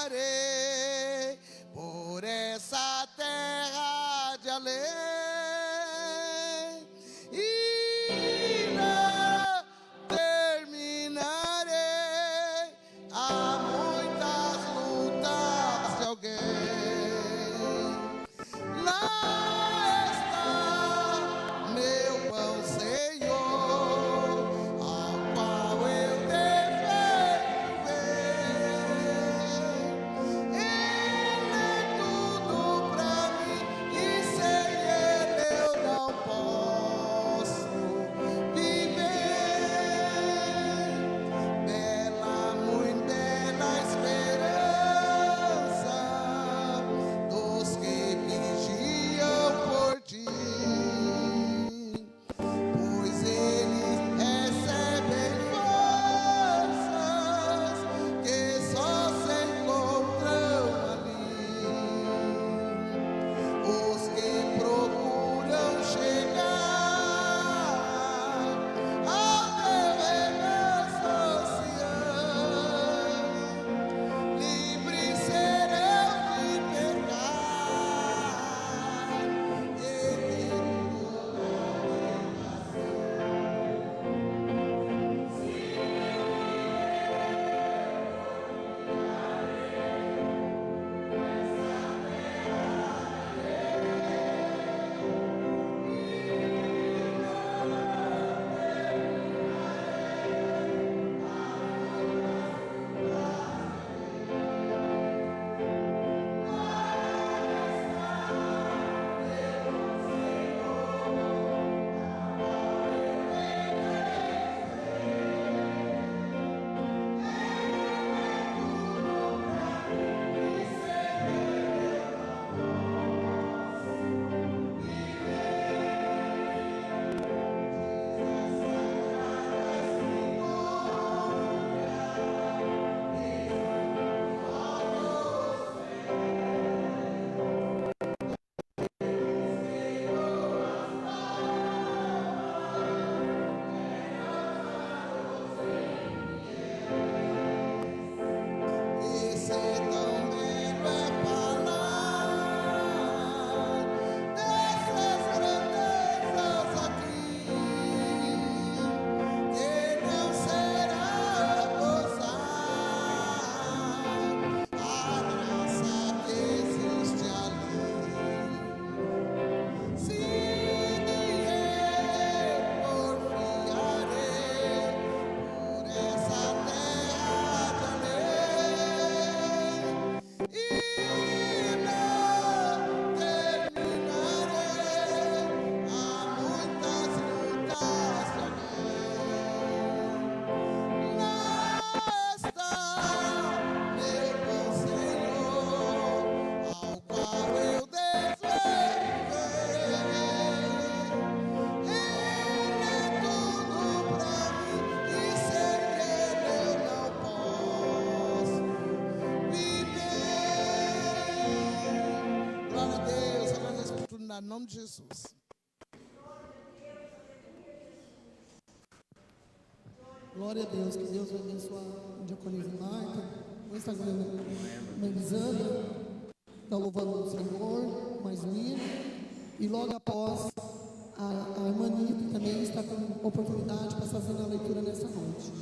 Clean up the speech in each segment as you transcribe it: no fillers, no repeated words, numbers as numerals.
porfiarei por essa terra de além e não terminarei. Há muitas lutas de alguém. Lá está meu pão, Senhor, ao qual eu devo ver. Ele é tudo pra mim e sem Ele eu não posso viver. Bela, muito bela esperança dos que vigiam por ti, pois eles recebem forças que só se encontram ali. Os que procuram chegar ao teu regaço oceano, livres serão de pecar. Esse tão belo é falar dessas grandezas aqui, que não será gozar a graça que existe ali. Se porfiarei por essa terra de além e não terminarei. Há muitas lutas de alguém. Lá está meu bom Senhor, ao qual eu devo ver. Ele é tudo pra mim e sem Ele eu não posso viver. Glória a Deus, agradeço a oportunidade, em nome de Jesus. Glória a Deus, que Deus abençoe a diaconisa Marta, o Instagram da Elisandra, está louvando o Senhor, mais um hino, e logo após a irmã Nita também está com oportunidade para fazer a leitura nessa noite.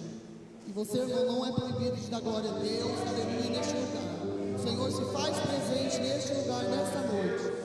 E você, irmão, não é proibido de dar glória a Deus, aleluia, neste lugar. O Senhor se faz presente neste lugar, nesta noite.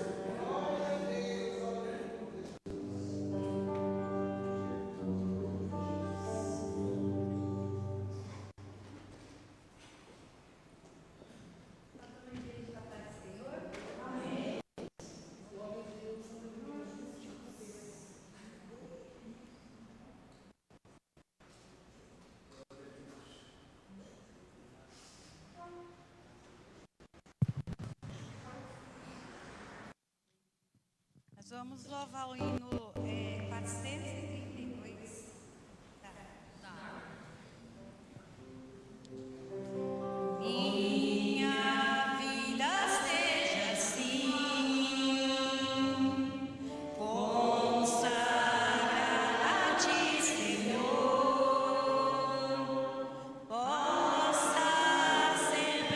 Nós vamos louvar o hino 432. Tá. Minha vida seja assim, consagrada a ti, Senhor, possa ser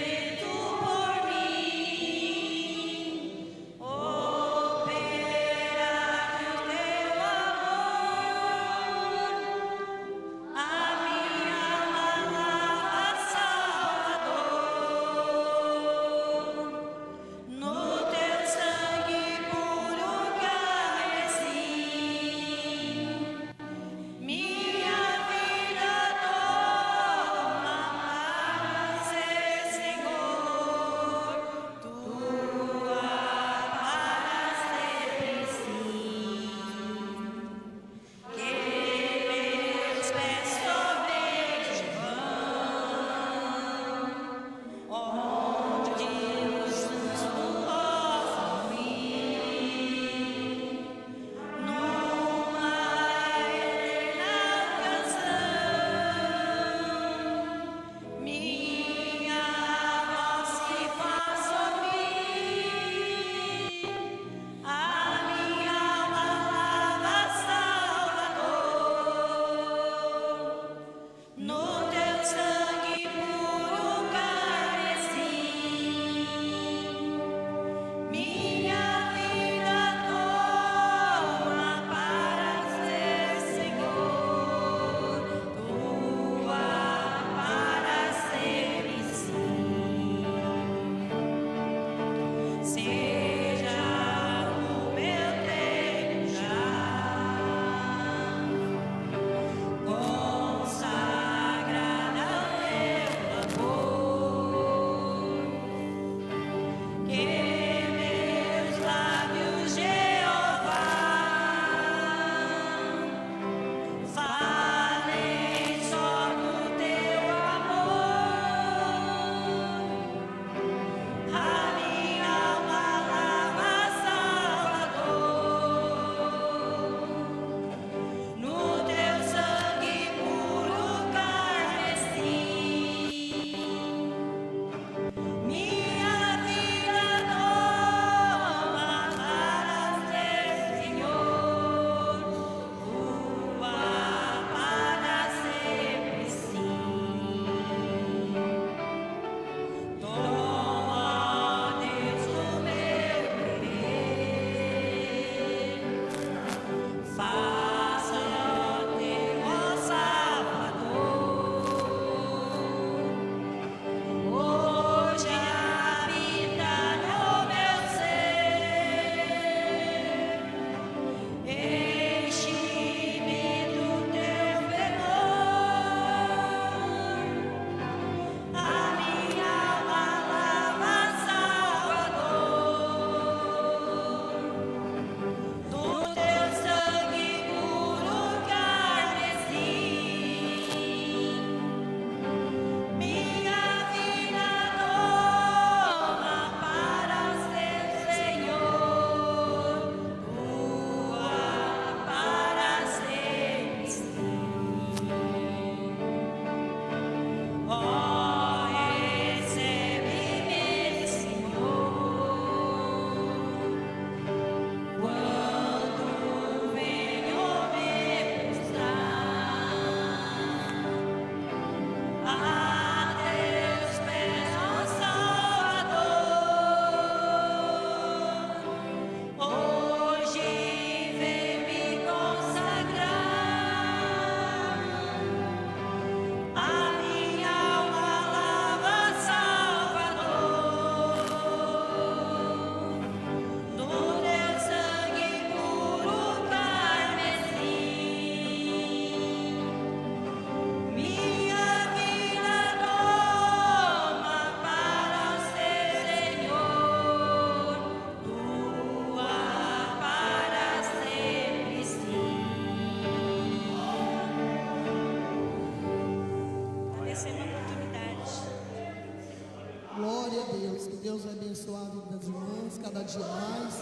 Deus vai abençoar a vida das irmãs cada dia mais,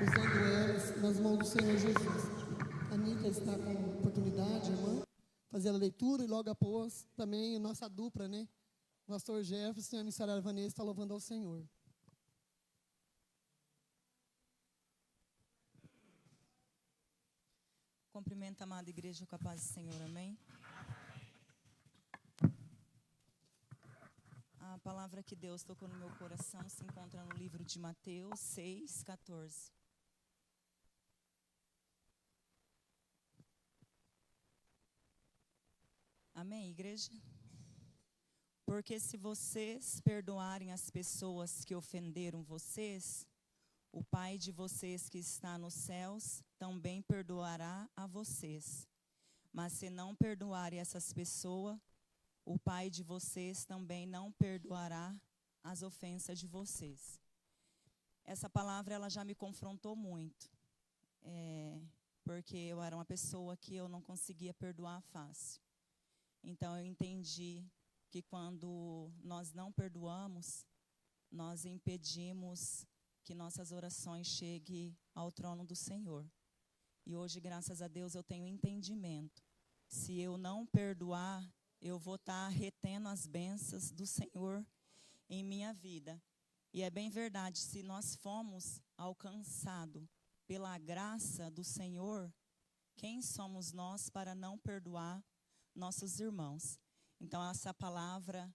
usando elas nas mãos do Senhor Jesus. A Anitta está com oportunidade, irmã, fazer a leitura e logo após também a nossa dupla, né? O pastor Jefferson e a missionária Vanessa está louvando ao Senhor. Cumprimento a amada igreja com a paz do Senhor, amém? A palavra que Deus tocou no meu coração se encontra no livro de Mateus 6:14. Amém, igreja? Porque se vocês perdoarem as pessoas que ofenderam vocês, o Pai de vocês que está nos céus também perdoará a vocês. Mas se não perdoarem essas pessoas, o Pai de vocês também não perdoará as ofensas de vocês. Essa palavra ela já me confrontou muito, porque eu era uma pessoa que eu não conseguia perdoar fácil. Então eu entendi que quando nós não perdoamos, nós impedimos que nossas orações cheguem ao trono do Senhor. E hoje, graças a Deus, eu tenho entendimento. Se eu não perdoar, eu vou estar retendo as bênçãos do Senhor em minha vida. E é bem verdade, se nós fomos alcançados pela graça do Senhor, quem somos nós para não perdoar nossos irmãos? Então, essa palavra,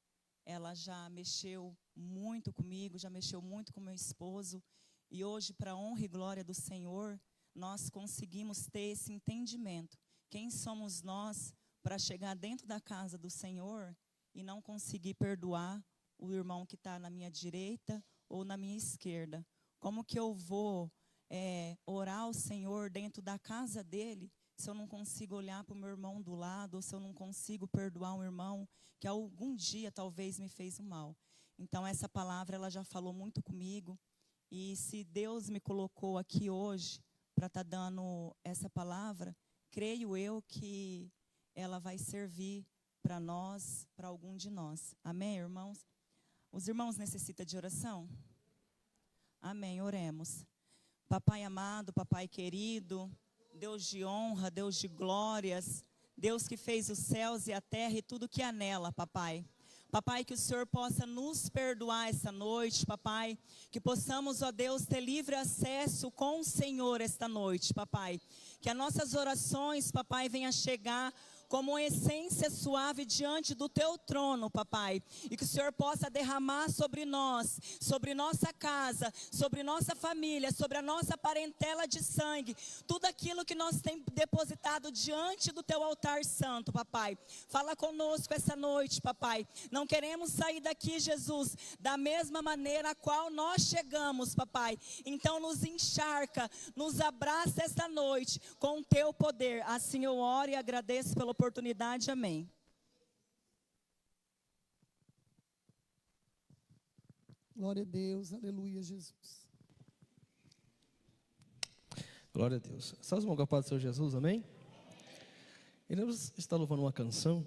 ela já mexeu muito comigo, já mexeu muito com meu esposo. E hoje, para a honra e glória do Senhor, nós conseguimos ter esse entendimento. Quem somos nós para chegar dentro da casa do Senhor e não conseguir perdoar o irmão que está na minha direita ou na minha esquerda? Como que eu vou orar ao Senhor dentro da casa dele se eu não consigo olhar para o meu irmão do lado, ou se eu não consigo perdoar um irmão que algum dia talvez me fez o mal? Então essa palavra ela já falou muito comigo, e se Deus me colocou aqui hoje para estar dando essa palavra, creio eu que ela vai servir para nós, para algum de nós. Amém, irmãos? Os irmãos necessitam de oração? Amém, oremos. Papai amado, papai querido, Deus de honra, Deus de glórias, Deus que fez os céus e a terra e tudo que há nela, papai. Papai, que o Senhor possa nos perdoar essa noite, papai. Que possamos, ó Deus, ter livre acesso com o Senhor esta noite, papai. Que as nossas orações, papai, venham chegar como uma essência suave diante do teu trono, papai. E que o Senhor possa derramar sobre nós, sobre nossa casa, sobre nossa família, sobre a nossa parentela de sangue, tudo aquilo que nós temos depositado diante do teu altar santo, papai. Fala conosco essa noite, papai. Não queremos sair daqui, Jesus, da mesma maneira a qual nós chegamos, papai. Então nos encharca, nos abraça esta noite com o teu poder. Assim eu oro e agradeço pela oportunidade, amém. Glória a Deus, aleluia, Jesus. Glória a Deus. Estamos com a paz do Senhor Jesus, amém? Iremos estar louvando uma canção,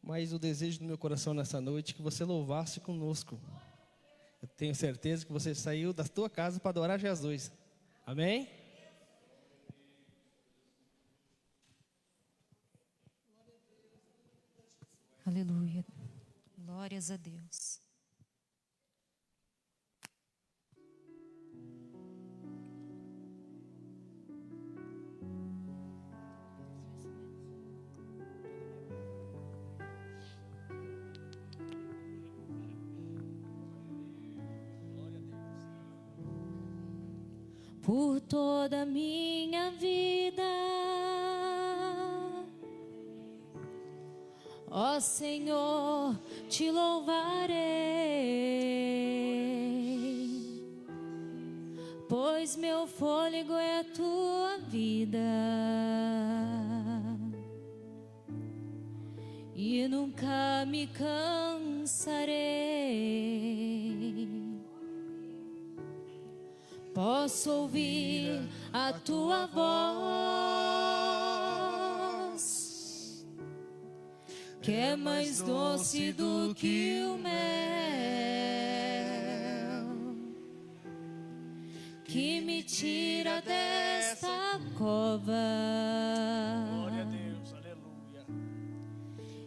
mas o desejo do meu coração nessa noite é que você louvasse conosco. Eu tenho certeza que você saiu da tua casa para adorar Jesus, amém? Aleluia. Glórias a Deus. Por toda a minha vida, ó Senhor, te louvarei, pois meu fôlego é a tua vida, e nunca me cansarei. Posso ouvir a tua voz, que é mais doce do que o mel, me tira desta cova. Glória a Deus, aleluia.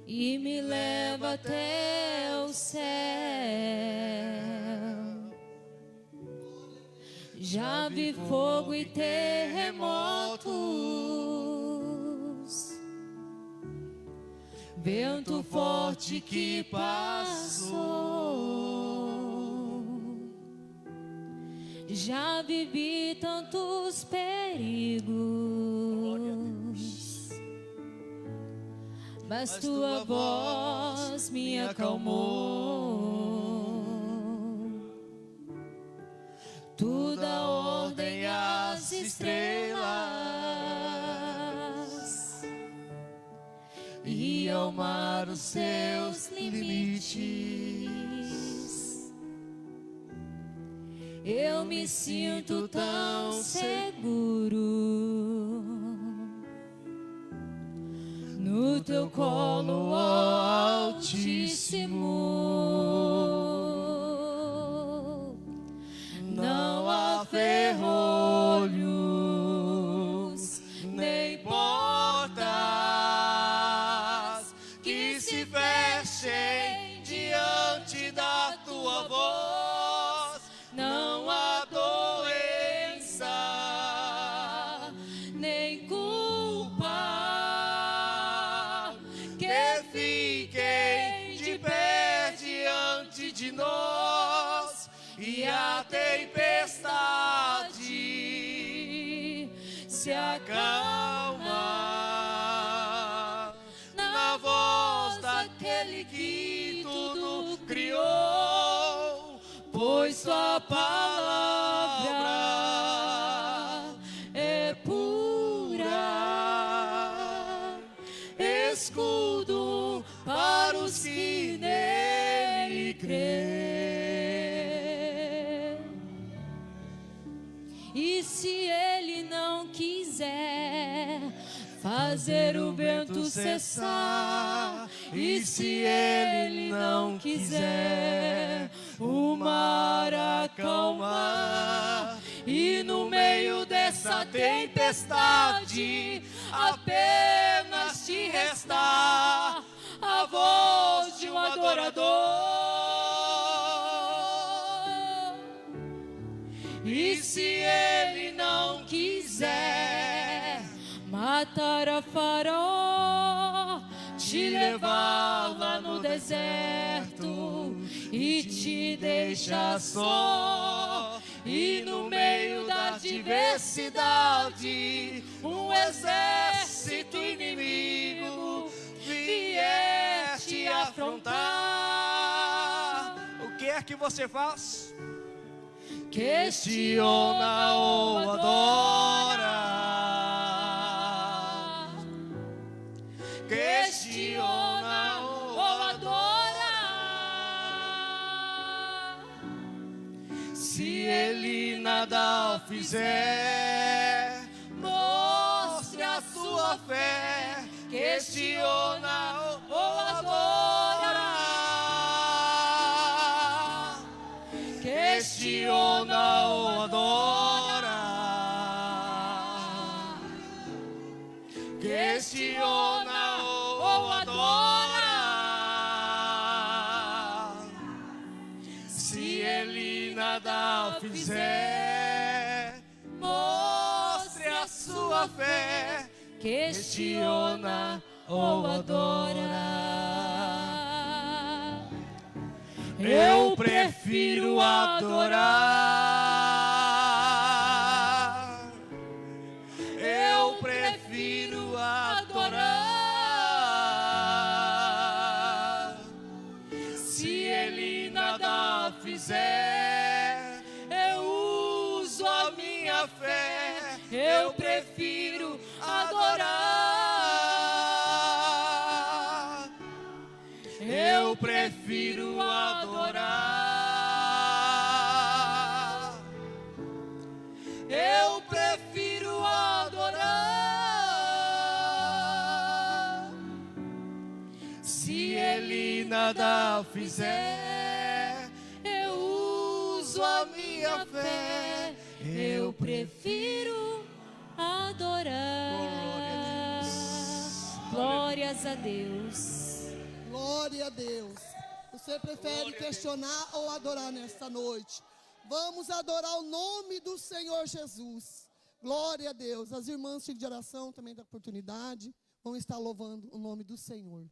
E me leva até o céu. Já vi fogo e terremotos, vento forte que passou. Já vivi tantos perigos, mas tua voz me acalmou. Tu dá ordem às estrelas e ao mar os seus limites. Eu me sinto tão seguro no teu colo, ó Altíssimo. Não há ferrolhos nem portas que se fechem diante da tua voz. Não há doença nem culpa que fiquem de pé diante de nós. E a tempestade se acalma na voz daquele que tudo criou, pois tua palavra é pura, escudo para os que nele crêem. E se ele não quiser fazer o vento cessar, e se ele não quiser o mar acalmar, e no meio dessa tempestade apenas te restar a voz de um adorador. E se ele não quiser matar a Faraó, te levar lá no deserto e te deixar só, e no meio da diversidade um exército inimigo vier te afrontar, o que é que você faz? Questiona ou adora. Questiona ou adora. Se ele nada fizer, mostre a sua fé. Questiona ou adora. Questiona ou adora. Questiona ou adora. Se ele nada fizer, mostre a sua fé. Questiona ou adora. Eu prefiro adorar. Eu prefiro adorar. Se ele nada fizer, eu uso a minha fé. Eu prefiro adorar. Eu prefiro adorar. Eu prefiro adorar. Se ele nada fizer, eu uso a minha fé. Eu prefiro prefiro adorar. Glórias a Deus. Glória a Deus. Você prefere questionar ou adorar nesta noite? Vamos adorar o nome do Senhor Jesus. Glória a Deus. As irmãs de oração também da oportunidade vão estar louvando o nome do Senhor.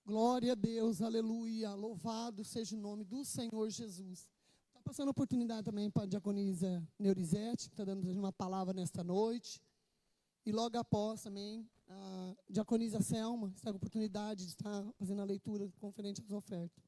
Glória a Deus, aleluia. Louvado seja o nome do Senhor Jesus. Está passando a oportunidade também para a diaconisa Neurizete, que está dando uma palavra nesta noite. E logo após também, a diaconisa Selma está com a oportunidade de estar fazendo a leitura conferente às ofertas.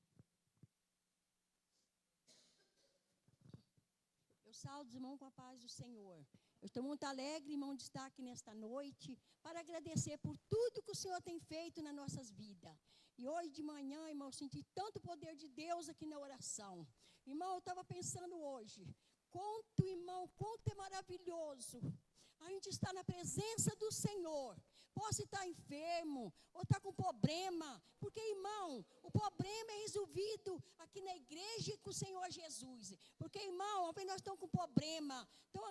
Eu saúdo os irmãos com a paz do Senhor. Eu estou muito alegre, irmão, de estar aqui nesta noite para agradecer por tudo que o Senhor tem feito nas nossas vidas. E hoje de manhã, irmão, eu senti tanto poder de Deus aqui na oração. Irmão, eu estava pensando hoje, quanto é maravilhoso a gente estar na presença do Senhor. Posso estar enfermo ou estar com problema, porque, irmão, o problema é resolvido aqui na igreja com o Senhor Jesus. Porque, irmão, às vezes nós estamos com problema, então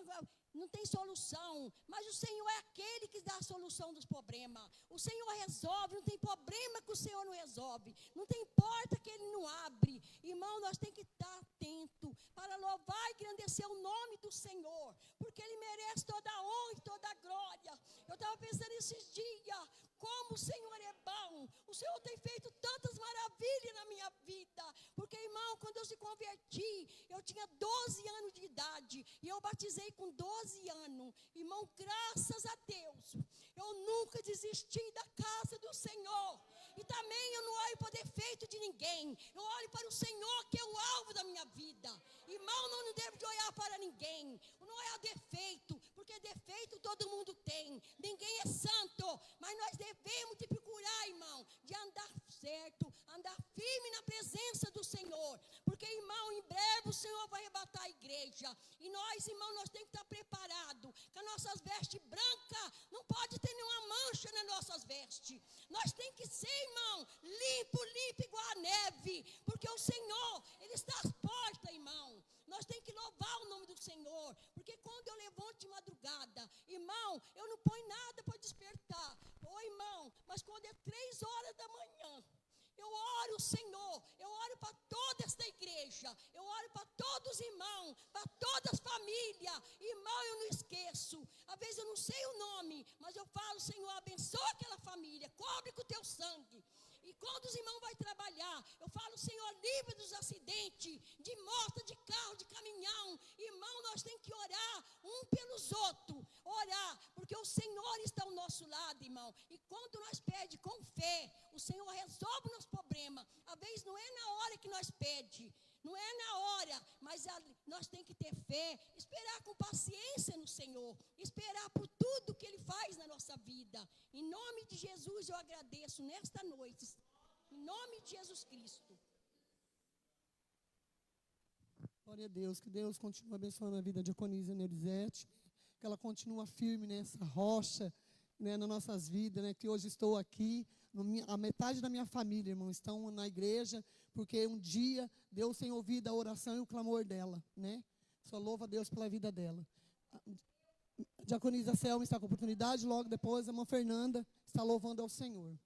não tem solução, mas o Senhor é aquele que dá a solução dos problemas. O Senhor resolve, não tem problema que o Senhor não resolve, não tem porta que Ele não abre. Irmão, nós temos que estar atentos para louvar e engrandecer o nome do Senhor, porque Ele merece toda a honra e toda a glória. Eu estava pensando esses dias, como o Senhor é bom, o Senhor tem feito tantas maravilhas na minha vida, porque, irmão, quando eu se converti, eu tinha 12 anos de idade, e eu batizei com 12 anos, irmão, graças a Deus, eu nunca desisti da casa do Senhor, e também eu não olho para defeito de ninguém, eu olho para o Senhor, que é o alvo da minha vida. Irmão, não devo de olhar para ninguém, não é defeito, porque defeito todo mundo tem, ninguém é santo, mas nós devemos te procurar, irmão, de andar certo, andar firme na presença do Senhor, porque, irmão, em breve o Senhor vai arrebatar a igreja, e nós, irmão, nós temos que estar preparados, com as nossas vestes brancas, não pode ter nenhuma mancha nas nossas vestes, nós temos que ser, irmão, limpo igual a neve, porque o Senhor, Ele está às portas, irmão, nós temos que louvar o nome do Senhor, porque quando eu levanto de madrugada, irmão, eu não ponho nada para despertar, irmão, mas quando é 3 horas da manhã, eu oro o Senhor, eu oro para toda esta igreja, eu oro para todos os irmãos, para todas as famílias, irmão, eu não esqueço, às vezes eu não sei o nome, mas eu falo, Senhor, abençoa aquela família, cobre com o teu sangue. E quando os irmãos vão trabalhar, eu falo, Senhor, livre dos acidentes, de moto, de carro, de caminhão. Irmão, nós temos que orar um pelos outros, orar, porque o Senhor está ao nosso lado, irmão. E quando nós pedimos com fé, o Senhor resolve o nosso problema. Às vezes não é na hora que nós pedimos, não é na hora, mas nós temos que ter fé, esperar com paciência no Senhor, esperar por tudo que Ele faz na nossa vida. Em nome de Jesus eu agradeço nesta noite, em nome de Jesus Cristo. Glória a Deus, que Deus continue abençoando a vida de diaconisa Neurizete, que ela continue firme nessa rocha, né, nas nossas vidas, né, que hoje estou aqui, a metade da minha família, irmão, estão na igreja, porque um dia Deus tem ouvido a oração e o clamor dela, né? Só louva a Deus pela vida dela. A diaconisa Selma está com oportunidade, logo depois a irmã Fernanda está louvando ao Senhor.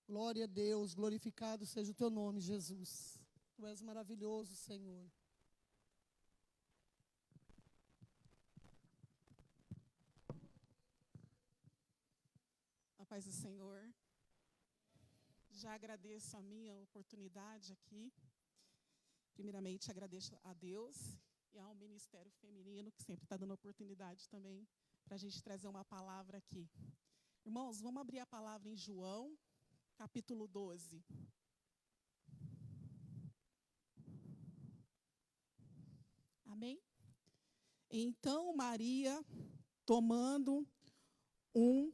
Glória a Deus, glorificado seja o teu nome, Jesus. Tu és maravilhoso, Senhor. A paz do Senhor. Já agradeço a minha oportunidade aqui. Primeiramente, agradeço a Deus e ao Ministério Feminino, que sempre está dando oportunidade também para a gente trazer uma palavra aqui. Irmãos, vamos abrir a palavra em João, capítulo 12. Amém? Então, Maria, tomando um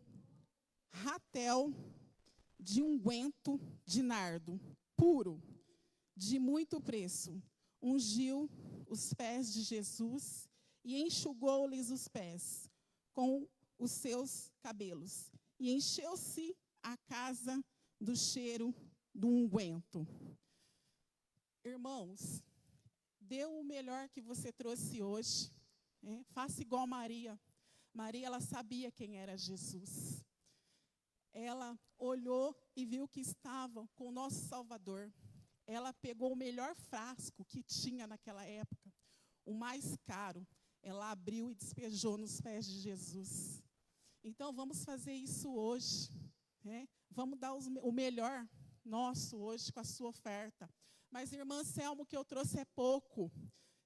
ratel de unguento de nardo puro, de muito preço, ungiu os pés de Jesus e enxugou-lhes os pés com os seus cabelos. E encheu-se a casa do cheiro do unguento. Irmãos, dê o melhor que você trouxe hoje. Faça igual Maria. Maria, ela sabia quem era Jesus. Ela olhou e viu que estava com o nosso Salvador. Ela pegou o melhor frasco que tinha naquela época, o mais caro. Ela abriu e despejou nos pés de Jesus. Então, vamos fazer isso hoje, né? Vamos dar o melhor nosso hoje com a sua oferta. Mas, irmã Selma, o que eu trouxe é pouco.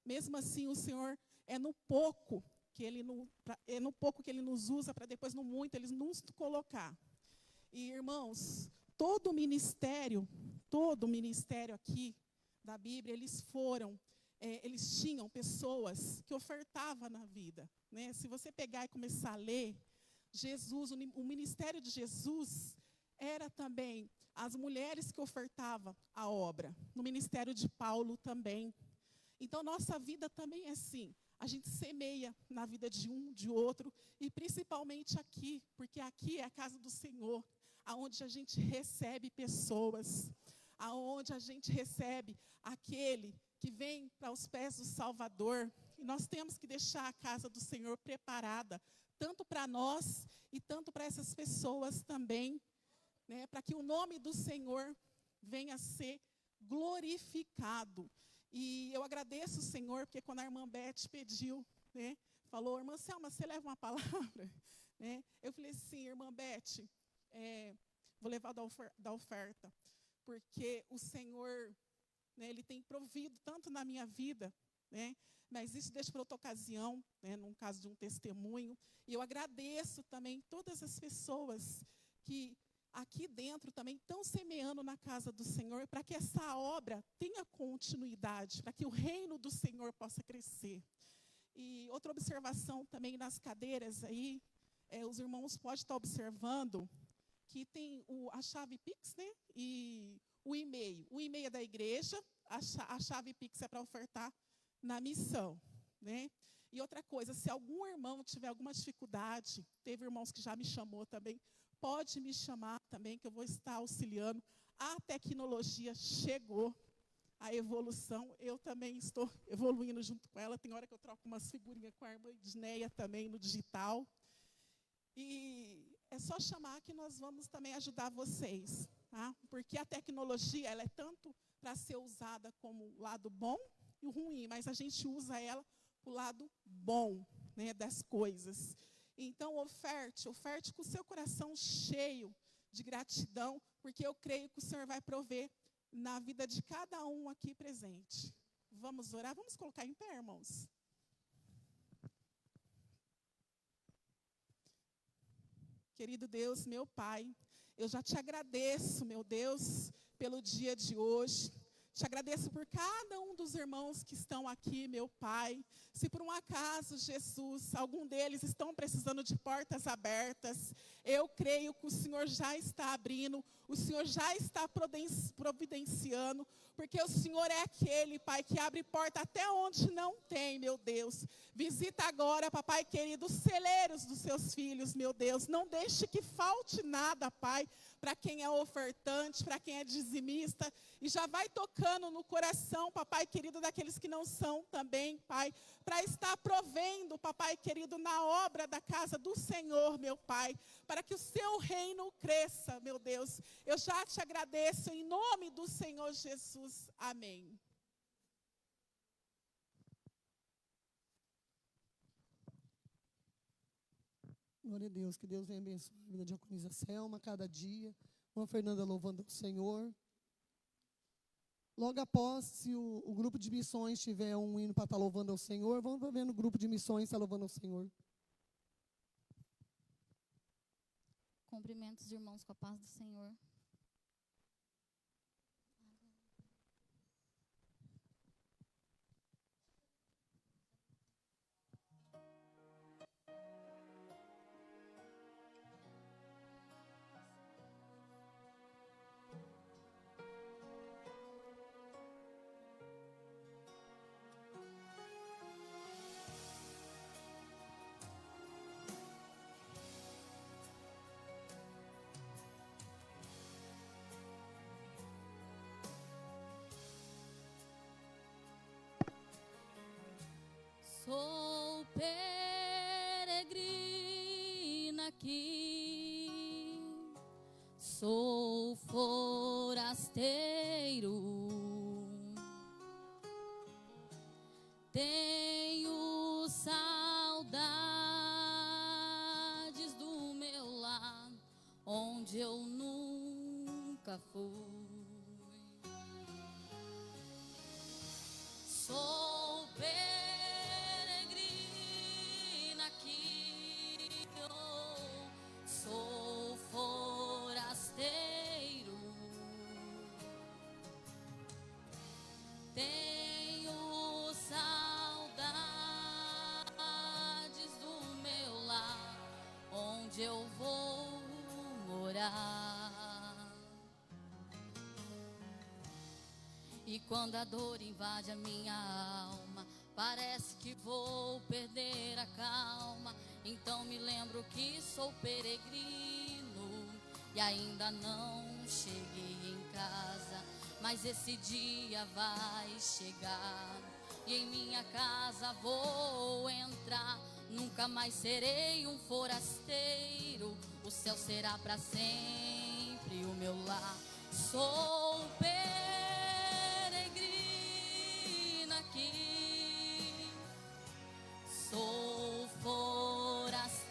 Mesmo assim, o Senhor é no pouco que Ele nos usa para depois no muito Ele nos colocar. E, irmãos, todo ministério aqui da Bíblia, eles tinham pessoas que ofertavam na vida, né? Se você pegar e começar a ler, o ministério de Jesus era também as mulheres que ofertavam a obra. No ministério de Paulo também. Então, nossa vida também é assim. A gente semeia na vida de um, de outro, e principalmente aqui, porque aqui é a casa do Senhor, aonde a gente recebe pessoas, aonde a gente recebe aquele que vem para os pés do Salvador. E nós temos que deixar a casa do Senhor preparada, tanto para nós e tanto para essas pessoas também, né, para que o nome do Senhor venha a ser glorificado. E eu agradeço o Senhor, porque quando a irmã Beth pediu, né, falou, irmã Selma, você leva uma palavra? Né? Eu falei assim, irmã Beth, vou levar da oferta, porque o Senhor, né, Ele tem provido tanto na minha vida, né, mas isso deixa para outra ocasião, né, num caso de um testemunho. E eu agradeço também todas as pessoas que aqui dentro também estão semeando na casa do Senhor, para que essa obra tenha continuidade, para que o reino do Senhor possa crescer. E outra observação também nas cadeiras aí, os irmãos podem estar observando que tem a chave Pix, né? E o e-mail. O e-mail é da igreja, a chave Pix é para ofertar na missão, né? E outra coisa, se algum irmão tiver alguma dificuldade, teve irmãos que já me chamou também, pode me chamar também, que eu vou estar auxiliando. A tecnologia chegou, a evolução, eu também estou evoluindo junto com ela. Tem hora que eu troco umas figurinhas com a irmã Edneia também no digital. E é só chamar que nós vamos também ajudar vocês, tá? Porque a tecnologia, ela é tanto para ser usada como o lado bom e o ruim, mas a gente usa ela para o lado bom, né, das coisas. Então, oferte com o seu coração cheio de gratidão, porque eu creio que o Senhor vai prover na vida de cada um aqui presente. Vamos orar? Vamos colocar em pé, irmãos? Querido Deus, meu Pai, eu já te agradeço, meu Deus, pelo dia de hoje. Te agradeço por cada um dos irmãos que estão aqui, meu Pai. Se por um acaso, Jesus, algum deles estão precisando de portas abertas, eu creio que o Senhor já está abrindo, o Senhor já está providenciando, porque o Senhor é aquele, Pai, que abre porta até onde não tem, meu Deus. Visita agora, papai querido, os celeiros dos seus filhos, meu Deus. Não deixe que falte nada, Pai, para quem é ofertante, para quem é dizimista, e já vai tocando no coração, papai querido, daqueles que não são também, Pai, para estar provendo, papai querido, na obra da casa do Senhor, meu Pai, para que o seu reino cresça, meu Deus. Eu já te agradeço em nome do Senhor Jesus. Amém. Glória a Deus, que Deus venha abençoar a vida de Diaconisa Selma cada dia. Irmã Fernanda louvando o Senhor. Logo após, se o grupo de missões tiver um hino para estar louvando ao Senhor, vamos ver no grupo de missões estar louvando ao Senhor. Cumprimento os irmãos com a paz do Senhor. Sou peregrina aqui, sou forasteiro, tenho saudades do onde eu nunca fui. Sou peregrina aqui, oh, sou forasteiro. Tenho saudades do meu lar, onde eu vou morar. E quando a dor invade a minha alma, parece que vou perder a calma. Então me lembro que sou peregrino e ainda não cheguei em casa. Mas esse dia vai chegar e em minha casa vou entrar. Nunca mais serei um forasteiro, o céu será para sempre o meu lar. Sou peregrina aqui, sou forasteiro.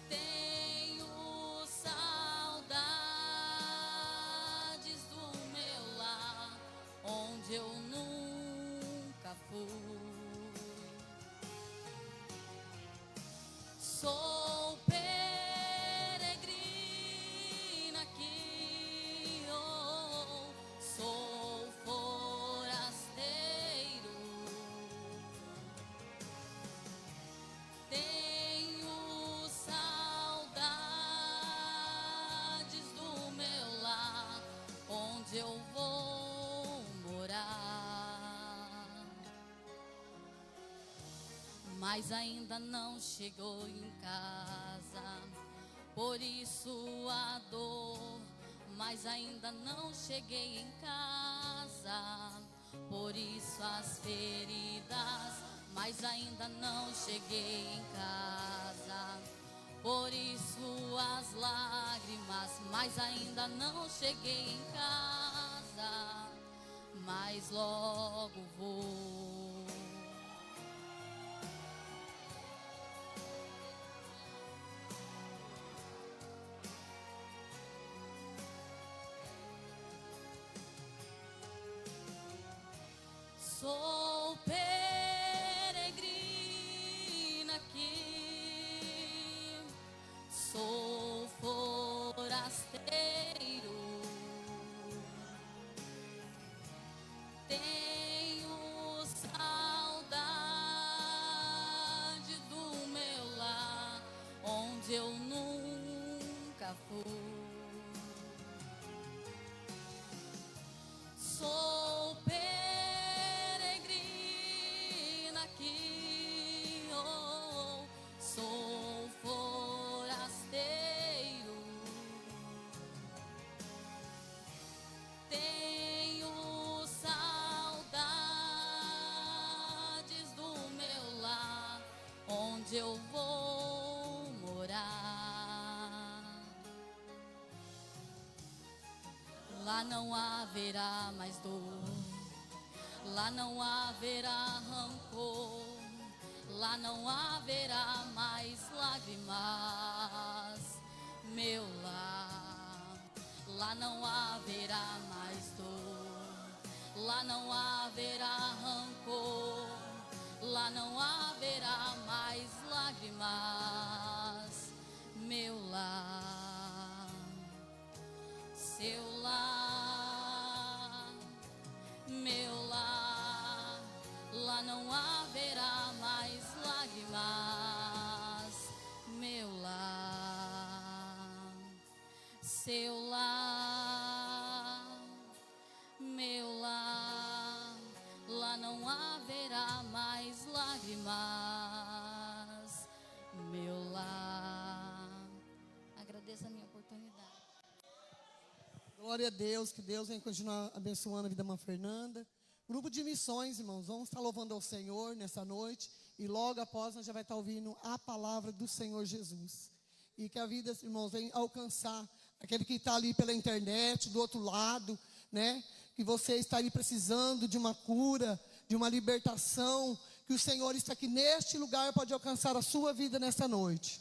Tenho saudades do meu lar, onde eu nunca fui. Sou peregrina aqui, oh, sou forasteiro. Tenho saudades do meu lar, onde eu vou morar. Mas ainda não chegou em casa, por isso a dor. Mas ainda não cheguei em casa, por isso as feridas. Mas ainda não cheguei em casa, por isso as lágrimas. Mas ainda não cheguei em casa, mas logo vou. Sou peregrina aqui, sou forasteiro. Tenho saudade do meu lar, onde eu nunca fui. Sou peregrina aqui, oh, sou forasteiro. Tenho saudades do meu lar, onde eu vou morar. Lá não haverá mais dor, lá não haverá rancor, lá não haverá mais lágrimas, meu lar. Lá não haverá mais dor, lá não haverá rancor, lá não haverá mais lágrimas, meu lar. Seu lar, meu lar, lá não haverá mais lágrimas, meu lar. Seu lar, meu lar, lá não haverá mais lágrimas, meu lar. Agradeço a minha oportunidade. Glória a Deus, que Deus venha continuar abençoando a vida da irmã Fernanda. Grupo de missões, irmãos, vamos estar louvando ao Senhor nessa noite. E logo após nós já vai estar ouvindo a palavra do Senhor Jesus. E que a vida, irmãos, venha alcançar aquele que está ali pela internet, do outro lado, né? Que você está ali precisando de uma cura, de uma libertação. que o Senhor está aqui neste lugar, pode alcançar a sua vida nesta noite.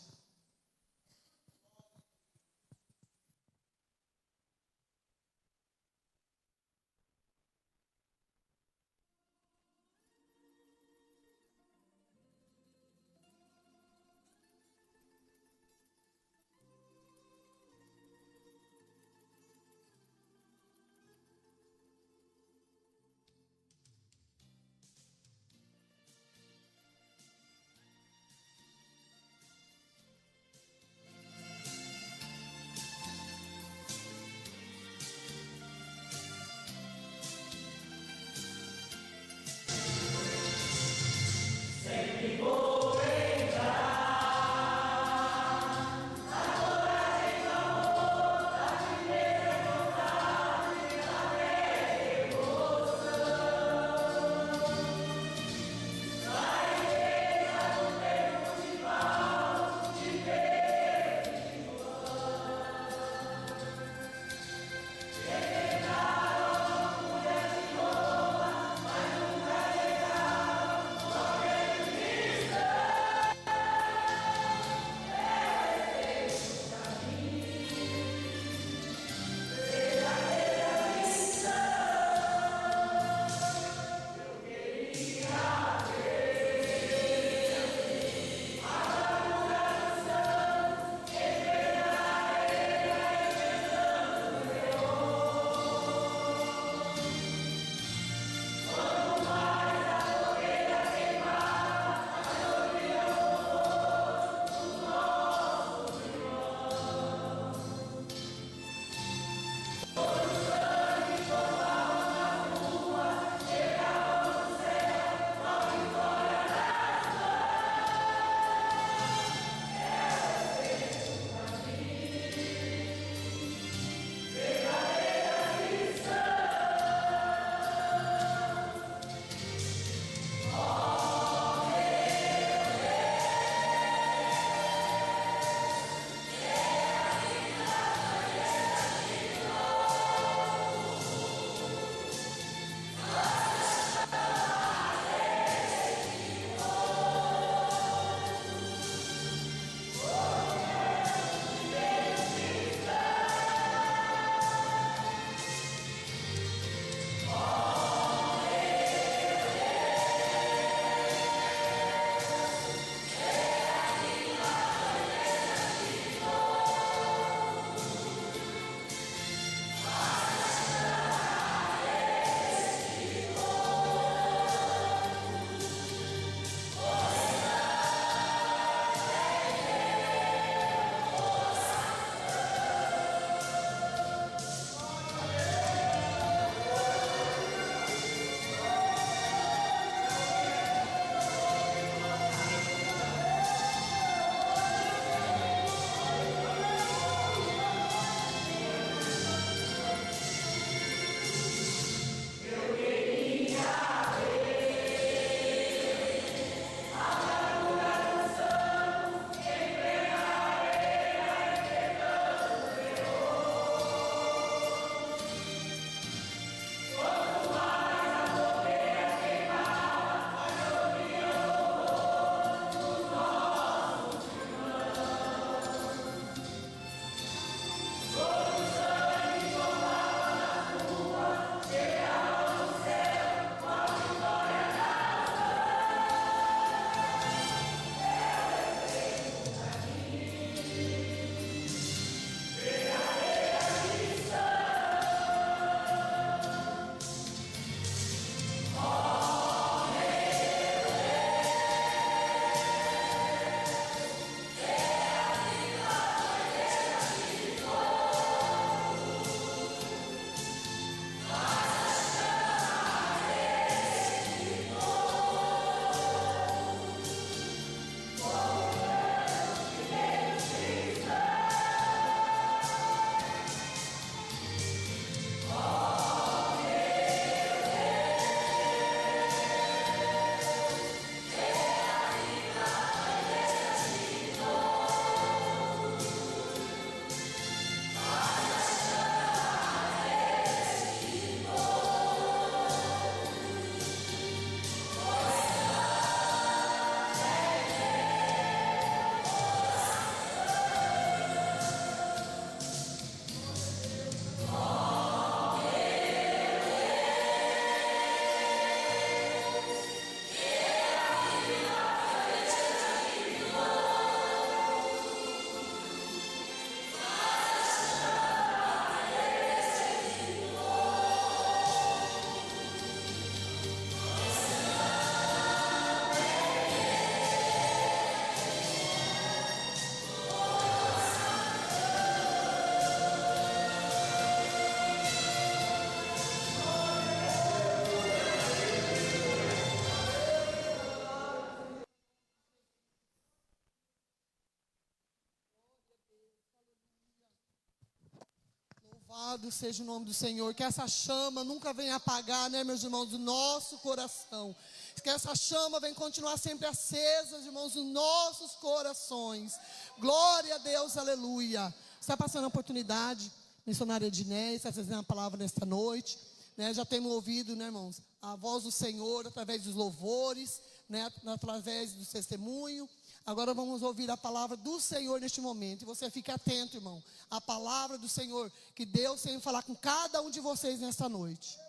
Louvado seja o nome do Senhor. Que essa chama nunca venha apagar, né, meus irmãos, do nosso coração. Que essa chama venha continuar sempre acesa, irmãos, nos nossos corações. Glória a Deus, aleluia. Está passando a oportunidade, missionária Ednei, está trazendo a palavra nesta noite. Né, já temos ouvido, né, irmãos, a voz do Senhor através dos louvores, né, através do testemunho. Agora vamos ouvir a palavra do Senhor neste momento. E você fique atento, irmão, à palavra do Senhor, que Deus tem que falar com cada um de vocês nesta noite.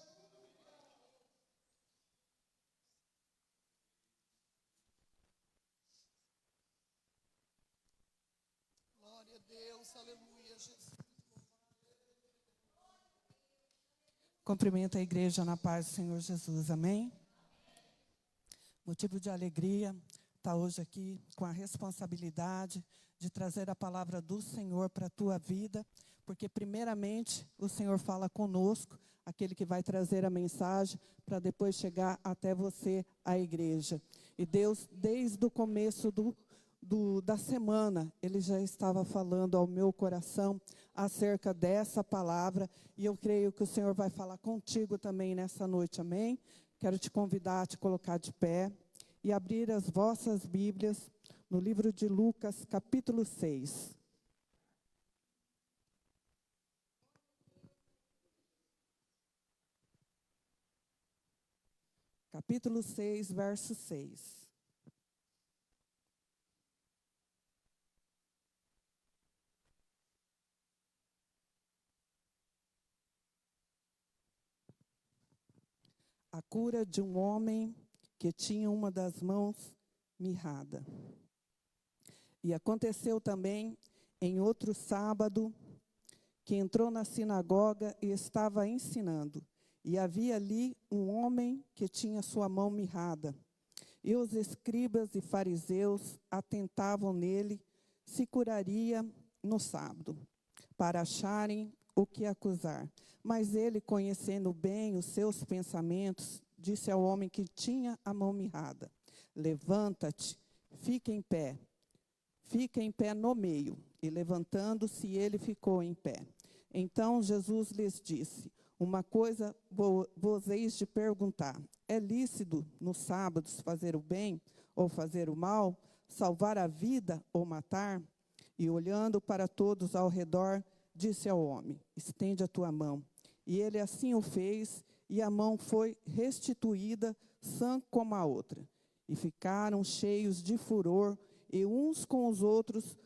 Glória a Deus, aleluia, Jesus. Cumprimento a igreja na paz do Senhor Jesus, amém? Motivo de alegria estar hoje aqui com a responsabilidade de trazer a palavra do Senhor para a tua vida, porque primeiramente o Senhor fala conosco, aquele que vai trazer a mensagem para depois chegar até você, a igreja. E Deus, desde o começo da semana, Ele já estava falando ao meu coração acerca dessa palavra, e eu creio que o Senhor vai falar contigo também nessa noite, amém? Quero te convidar a te colocar de pé e abrir as vossas Bíblias no livro de Lucas, capítulo 6. Capítulo 6, verso 6. A cura de um homem que tinha uma das mãos mirrada. E aconteceu também em outro sábado, que entrou na sinagoga e estava ensinando. E havia ali um homem que tinha sua mão mirrada. E os escribas e fariseus atentavam nele, se curaria no sábado, para acharem o que acusar. Mas ele, conhecendo bem os seus pensamentos, disse ao homem que tinha a mão mirrada: levanta-te, fica em pé no meio. E levantando-se, ele ficou em pé. Então Jesus lhes disse: uma coisa vos eis de perguntar: é lícito nos sábados fazer o bem ou fazer o mal, salvar a vida ou matar? E olhando para todos ao redor, disse ao homem: estende a tua mão. E ele assim o fez, e a mão foi restituída, sã como a outra. E ficaram cheios de furor, e uns com os outros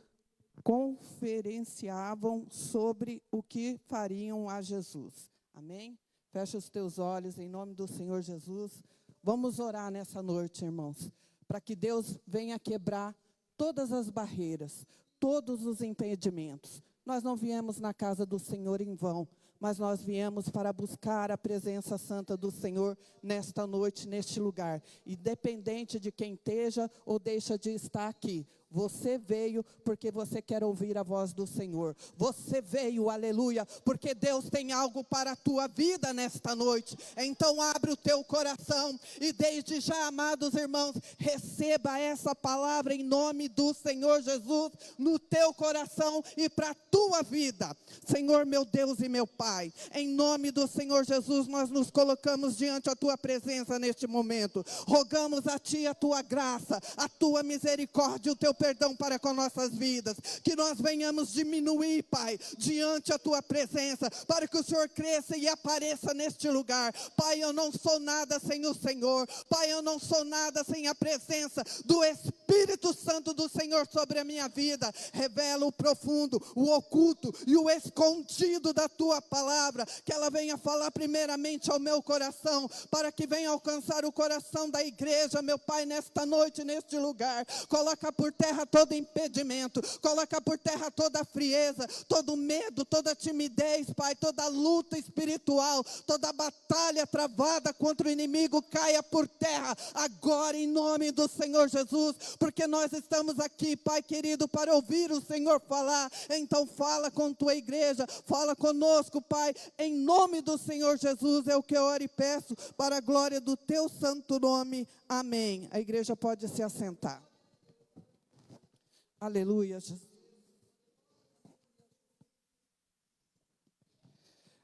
conferenciavam sobre o que fariam a Jesus. Amém? Fecha os teus olhos em nome do Senhor Jesus. Vamos orar nessa noite, irmãos, para que Deus venha quebrar todas as barreiras, todos os impedimentos. Nós não viemos na casa do Senhor em vão, mas nós viemos para buscar a presença santa do Senhor nesta noite, neste lugar. Independente de quem esteja ou deixa de estar aqui, você veio porque você quer ouvir a voz do Senhor. Você veio, aleluia, porque Deus tem algo para a tua vida nesta noite. Então abre o teu coração e desde já, amados irmãos, receba essa palavra em nome do Senhor Jesus no teu coração e para a tua vida. Senhor, meu Deus e meu Pai, em nome do Senhor Jesus, nós nos colocamos diante a tua presença neste momento. Rogamos a ti a tua graça, a tua misericórdia, o teu perdão para com nossas vidas, que nós venhamos diminuir, Pai, diante a tua presença, para que o Senhor cresça e apareça neste lugar. Pai, eu não sou nada sem o Senhor. Pai, eu não sou nada sem a presença do Espírito Santo do Senhor sobre a minha vida. Revela o profundo, o oculto e o escondido da tua palavra, que ela venha falar primeiramente ao meu coração, para que venha alcançar o coração da igreja, meu Pai, nesta noite, neste lugar. Coloca por terra todo impedimento, coloca por terra toda frieza, todo medo, toda timidez, Pai, toda luta espiritual, toda batalha travada contra o inimigo, caia por terra, agora em nome do Senhor Jesus, porque nós estamos aqui, Pai querido, para ouvir o Senhor falar. Então fala com tua igreja, fala conosco, Pai, em nome do Senhor Jesus, é o que eu oro e peço, para a glória do teu santo nome, amém. A igreja pode se assentar. Aleluia, Jesus.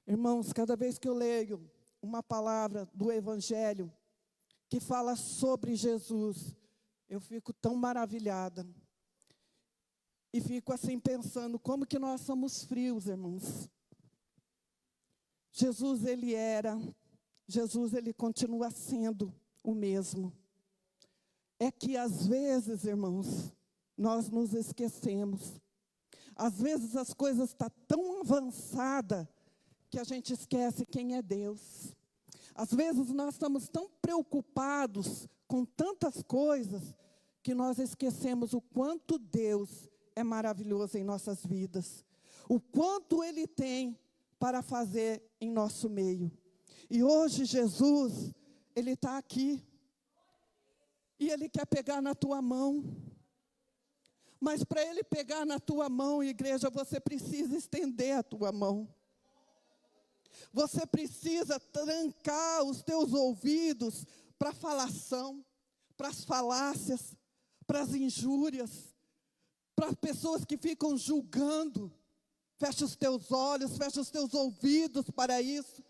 Irmãos, cada vez que eu leio uma palavra do Evangelho que fala sobre Jesus, eu fico tão maravilhada. E fico assim pensando, como que nós somos frios, irmãos. Jesus, Jesus, ele continua sendo o mesmo. É que às vezes, irmãos, nós nos esquecemos. Às vezes as coisas estão tão avançadas que a gente esquece quem é Deus. Às vezes nós estamos tão preocupados com tantas coisas que nós esquecemos o quanto Deus é maravilhoso em nossas vidas. O quanto Ele tem para fazer em nosso meio. E hoje Jesus, Ele está aqui. E Ele quer pegar na tua mão. Mas para Ele pegar na tua mão, igreja, você precisa estender a tua mão. Você precisa trancar os teus ouvidos para a falação, para as falácias, para as injúrias, para as pessoas que ficam julgando. Fecha os teus olhos, fecha os teus ouvidos para isso.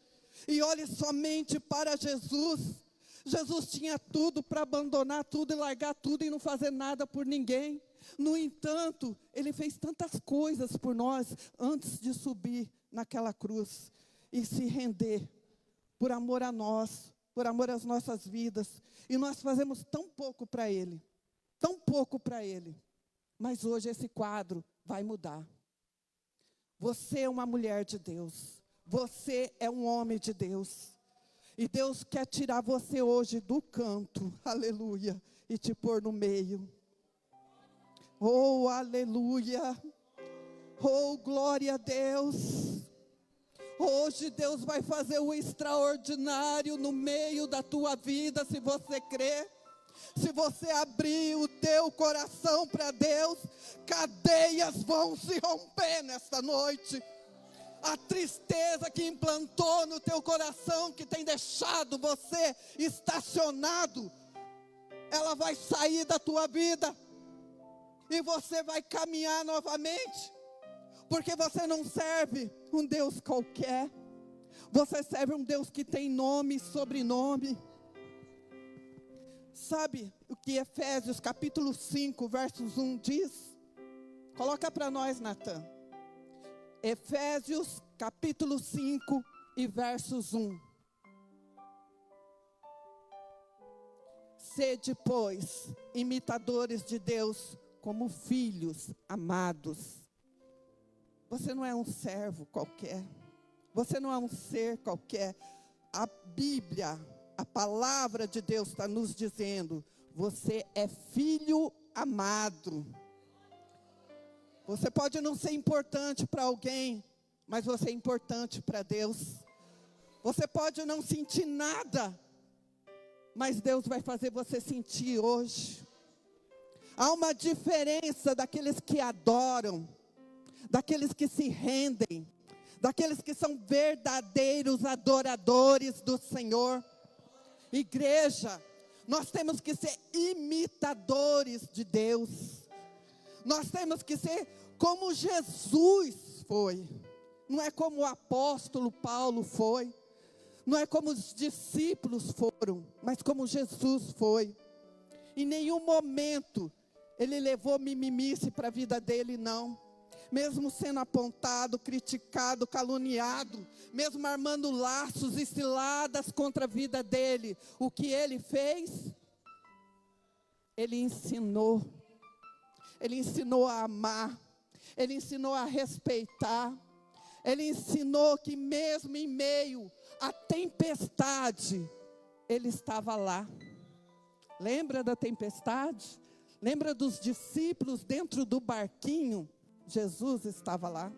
E olhe somente para Jesus. Jesus tinha tudo para abandonar tudo e largar tudo e não fazer nada por ninguém. No entanto, Ele fez tantas coisas por nós antes de subir naquela cruz e se render por amor a nós, por amor às nossas vidas. E nós fazemos tão pouco para Ele, tão pouco para Ele. Mas hoje esse quadro vai mudar. Você é uma mulher de Deus. Você é um homem de Deus. E Deus quer tirar você hoje do canto, aleluia, e te pôr no meio. Oh, aleluia. Oh, glória a Deus. Hoje Deus vai fazer o extraordinário no meio da tua vida, se você crer. Se você abrir o teu coração para Deus, cadeias vão se romper nesta noite. A tristeza que implantou no teu coração, que tem deixado você estacionado, ela vai sair da tua vida. E você vai caminhar novamente. Porque você não serve um Deus qualquer. Você serve um Deus que tem nome e sobrenome. Sabe o que Efésios capítulo 5, versos 1 diz? Coloca para nós, Natan. Efésios capítulo 5 e versos 1. Sede, pois, imitadores de Deus como filhos amados. Você não é um servo qualquer. Você não é um ser qualquer. A Bíblia, a palavra de Deus está nos dizendo: você é filho amado. Você pode não ser importante para alguém, mas você é importante para Deus. Você pode não sentir nada, mas Deus vai fazer você sentir hoje. Há uma diferença daqueles que adoram, daqueles que se rendem, daqueles que são verdadeiros adoradores do Senhor. Igreja, nós temos que ser imitadores de Deus. Nós temos que ser como Jesus foi. Não é como o apóstolo Paulo foi. Não é como os discípulos foram, mas como Jesus foi. Em nenhum momento ele levou mimimice para a vida dele, não. Mesmo sendo apontado, criticado, caluniado, mesmo armando laços e ciladas contra a vida dele, o que ele fez? Ele ensinou. Ele ensinou a amar. Ele ensinou a respeitar. Ele ensinou que mesmo em meio à tempestade, ele estava lá. Lembra da tempestade? Lembra dos discípulos dentro do barquinho? Jesus estava lá.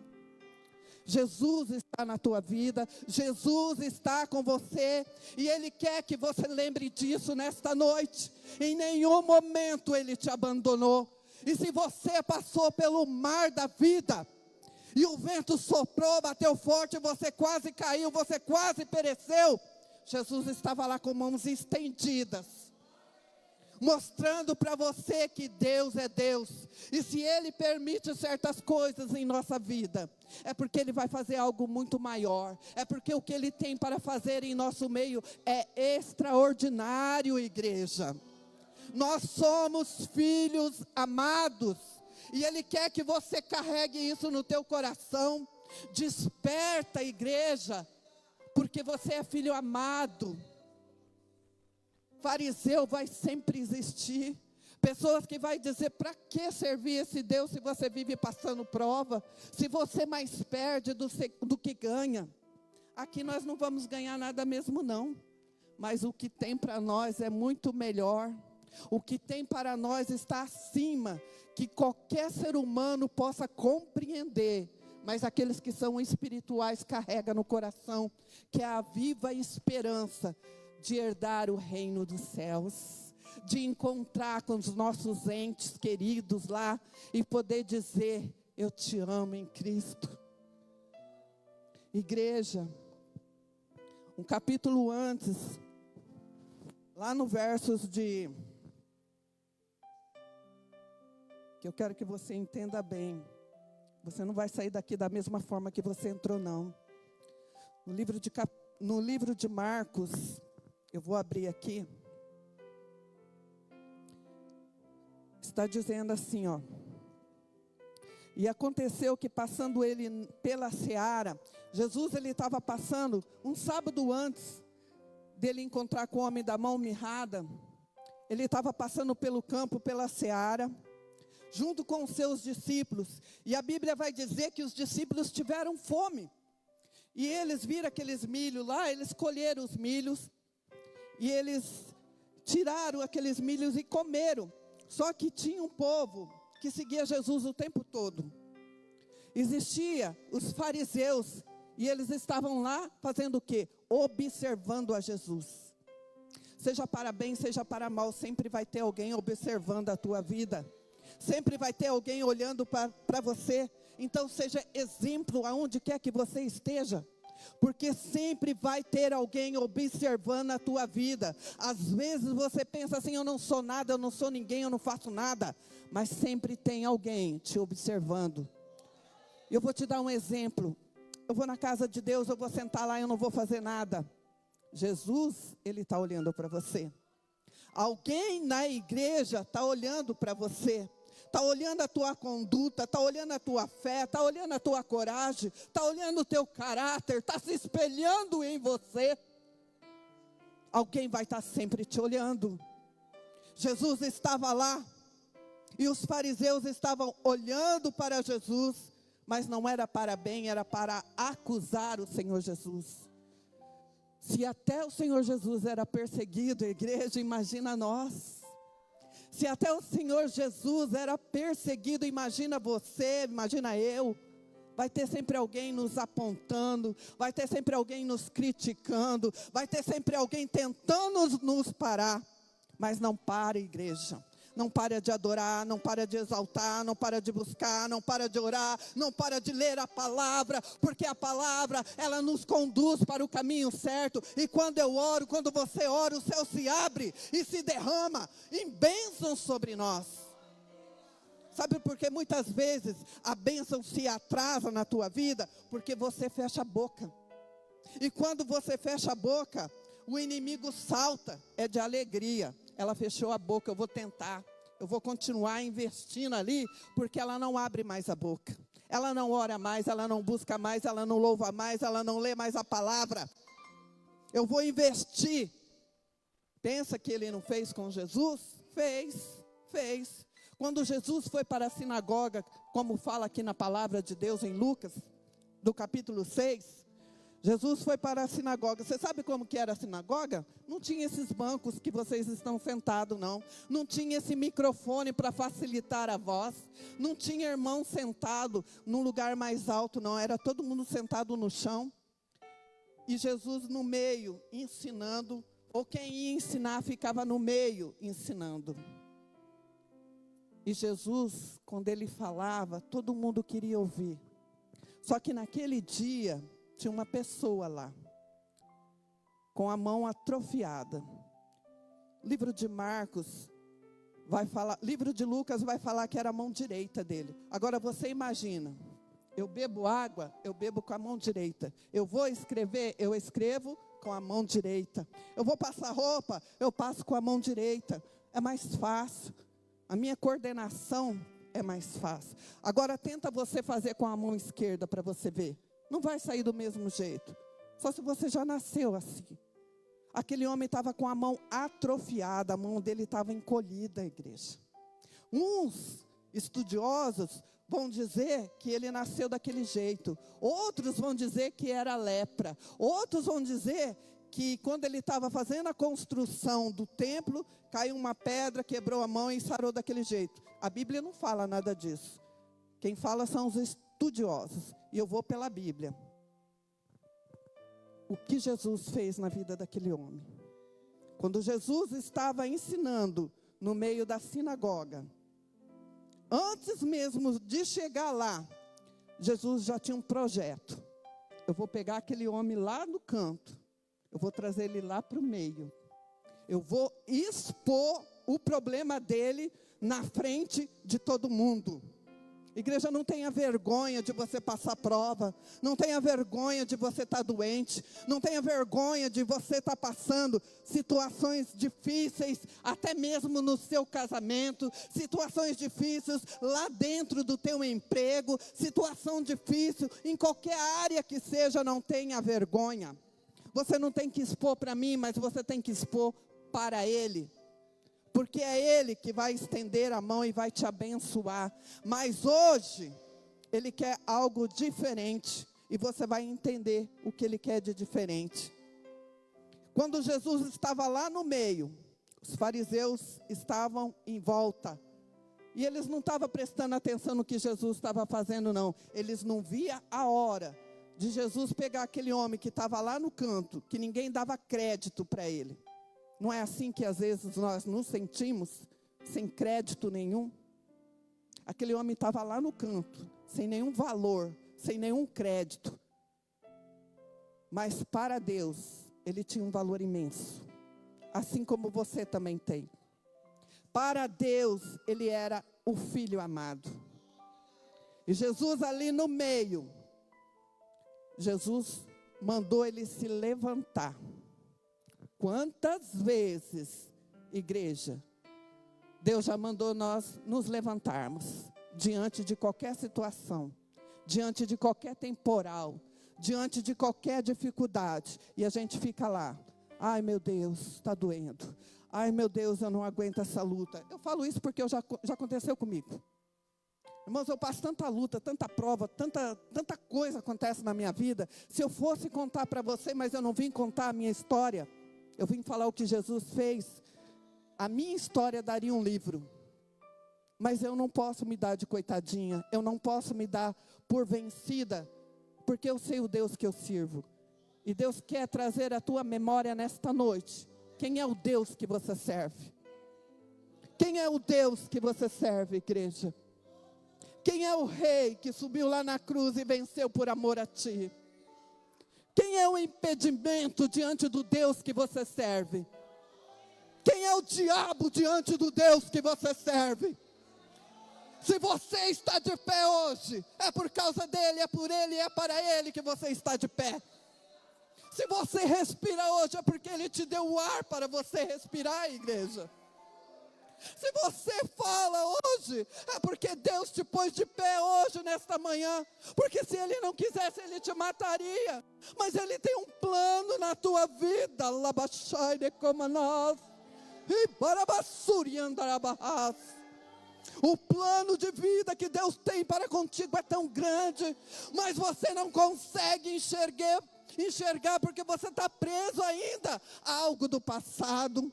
Jesus está na tua vida. Jesus está com você. E Ele quer que você lembre disso nesta noite. Em nenhum momento Ele te abandonou. E se você passou pelo mar da vida, e o vento soprou, bateu forte, você quase caiu, você quase pereceu, Jesus estava lá com mãos estendidas. mostrando para você que Deus é Deus. E se Ele permite certas coisas em nossa vida, é porque Ele vai fazer algo muito maior. É porque o que Ele tem para fazer em nosso meio é extraordinário, igreja. Nós somos filhos amados. E Ele quer que você carregue isso no teu coração. Desperta, igreja, porque você é filho amado. Fariseu vai sempre existir. Pessoas que vai dizer, para que servir esse Deus se você vive passando prova? Se você mais perde do que ganha. Aqui nós não vamos ganhar nada mesmo não. Mas o que tem para nós é muito melhor. O que tem para nós está acima, que qualquer ser humano possa compreender. Mas aqueles que são espirituais carregam no coração, que é a viva esperança de herdar o reino dos céus, de encontrar com os nossos entes queridos lá e poder dizer, eu te amo em Cristo. Igreja, um capítulo antes, lá no versos de... que eu quero que você entenda bem. Você não vai sair daqui da mesma forma que você entrou, não. No livro de Marcos, eu vou abrir aqui. Está dizendo assim, ó. E aconteceu que passando ele pela seara, Jesus ele estava passando um sábado antes dele encontrar com o homem da mão mirrada. Ele estava passando pelo campo, pela seara, junto com os seus discípulos. E a Bíblia vai dizer que os discípulos tiveram fome. E eles viram aqueles milhos lá, eles colheram os milhos. E eles tiraram aqueles milhos e comeram. Só que tinha um povo que seguia Jesus o tempo todo. Existia os fariseus. E eles estavam lá fazendo o quê? Observando a Jesus. Seja para bem, seja para mal, sempre vai ter alguém observando a tua vida. Sempre vai ter alguém olhando para você. Então seja exemplo aonde quer que você esteja. Porque sempre vai ter alguém observando a tua vida. Às vezes você pensa assim, eu não sou nada, eu não sou ninguém, eu não faço nada. Mas sempre tem alguém te observando. Eu vou te dar um exemplo. Eu vou na casa de Deus, eu vou sentar lá e eu não vou fazer nada. Jesus, Ele está olhando para você. Alguém na igreja está olhando para você. Está olhando a tua conduta, está olhando a tua fé, está olhando a tua coragem, está olhando o teu caráter, está se espelhando em você. Alguém vai estar sempre te olhando. Jesus estava lá e os fariseus estavam olhando para Jesus, mas não era para bem, era para acusar o Senhor Jesus. Se até o Senhor Jesus era perseguido, igreja, imagina nós. Se até o Senhor Jesus era perseguido, imagina você, imagina eu. Vai ter sempre alguém nos apontando, vai ter sempre alguém nos criticando, vai ter sempre alguém tentando nos parar. Mas não para, igreja. Não para de adorar, não para de exaltar, não para de buscar, não para de orar, não para de ler a palavra, porque a palavra, ela nos conduz para o caminho certo. E quando eu oro, quando você ora, o céu se abre e se derrama em bênçãos sobre nós. Sabe por que muitas vezes a bênção se atrasa na tua vida? Porque você fecha a boca. E quando você fecha a boca, o inimigo salta, é de alegria. Ela fechou a boca, eu vou tentar, eu vou continuar investindo ali, porque ela não abre mais a boca. Ela não ora mais, ela não busca mais, ela não louva mais, ela não lê mais a palavra. Eu vou investir. Pensa que ele não fez com Jesus? Fez. Quando Jesus foi para a sinagoga, como fala aqui na palavra de Deus em Lucas, do capítulo 6, Jesus foi para a sinagoga. Você sabe como que era a sinagoga? Não tinha esses bancos que vocês estão sentados, não. Não tinha esse microfone para facilitar a voz. Não tinha irmão sentado num lugar mais alto, não. Era todo mundo sentado no chão. E Jesus no meio, ensinando. Ou quem ia ensinar ficava no meio, ensinando. E Jesus, quando ele falava, todo mundo queria ouvir. Só que naquele dia tinha uma pessoa lá, com a mão atrofiada. Livro de Marcos, vai falar, livro de Lucas vai falar que era a mão direita dele. Agora você imagina, eu bebo água, eu bebo com a mão direita. Eu vou escrever, eu escrevo com a mão direita. Eu vou passar roupa, eu passo com a mão direita. É mais fácil. A minha coordenação é mais fácil. Agora tenta você fazer com a mão esquerda para você ver. Não vai sair do mesmo jeito. Só se você já nasceu assim. Aquele homem estava com a mão atrofiada, a mão dele estava encolhida, igreja. Uns estudiosos vão dizer que ele nasceu daquele jeito. Outros vão dizer que era lepra. Outros vão dizer que quando ele estava fazendo a construção do templo, caiu uma pedra, quebrou a mão e sarou daquele jeito. A Bíblia não fala nada disso. Quem fala são os estudiosos. E eu vou pela Bíblia. O que Jesus fez na vida daquele homem? Quando Jesus estava ensinando no meio da sinagoga, antes mesmo de chegar lá, Jesus já tinha um projeto. Eu vou pegar aquele homem lá no canto. Eu vou trazer ele lá para o meio. Eu vou expor o problema dele na frente de todo mundo. Igreja, não tenha vergonha de você passar prova. Não tenha vergonha de você estar doente. Não tenha vergonha de você estar passando situações difíceis, até mesmo no seu casamento. Situações difíceis lá dentro do teu emprego. Situação difícil em qualquer área que seja, não tenha vergonha. Você não tem que expor para mim, mas você tem que expor para Ele. Porque é Ele que vai estender a mão e vai te abençoar. Mas hoje, Ele quer algo diferente. E você vai entender o que Ele quer de diferente. Quando Jesus estava lá no meio, os fariseus estavam em volta. E eles não estavam prestando atenção no que Jesus estava fazendo, não. Eles não viam a hora de Jesus pegar aquele homem que estava lá no canto, que ninguém dava crédito para ele. Não é assim que às vezes nós nos sentimos, sem crédito nenhum? Aquele homem estava lá no canto, sem nenhum valor, sem nenhum crédito. Mas para Deus, ele tinha um valor imenso. Assim como você também tem. Para Deus, ele era o Filho amado. E Jesus ali no meio, Jesus mandou ele se levantar. Quantas vezes, igreja, Deus já mandou nós nos levantarmos diante de qualquer situação, diante de qualquer temporal, diante de qualquer dificuldade, e a gente fica lá, ai meu Deus, está doendo, ai meu Deus, eu não aguento essa luta. Eu falo isso porque já aconteceu comigo. Irmãos, eu passo tanta luta, tanta prova, tanta coisa acontece na minha vida. Se eu fosse contar para você, mas eu não vim contar a minha história, eu vim falar o que Jesus fez, a minha história daria um livro. Mas eu não posso me dar de coitadinha, eu não posso me dar por vencida, porque eu sei o Deus que eu sirvo. E Deus quer trazer à tua memória nesta noite, quem é o Deus que você serve? Quem é o Deus que você serve, igreja? Quem é o rei que subiu lá na cruz e venceu por amor a ti? Quem é o impedimento diante do Deus que você serve? Quem é o diabo diante do Deus que você serve? Se você está de pé hoje, é por causa dele, é por ele, é para ele que você está de pé. Se você respira hoje, é porque ele te deu o ar para você respirar, igreja. Se você fala hoje, é porque Deus te pôs de pé hoje, nesta manhã. Porque se Ele não quisesse, Ele te mataria. Mas Ele tem um plano na tua vida. O plano de vida que Deus tem para contigo é tão grande, mas você não consegue enxergar porque você está preso ainda a algo do passado.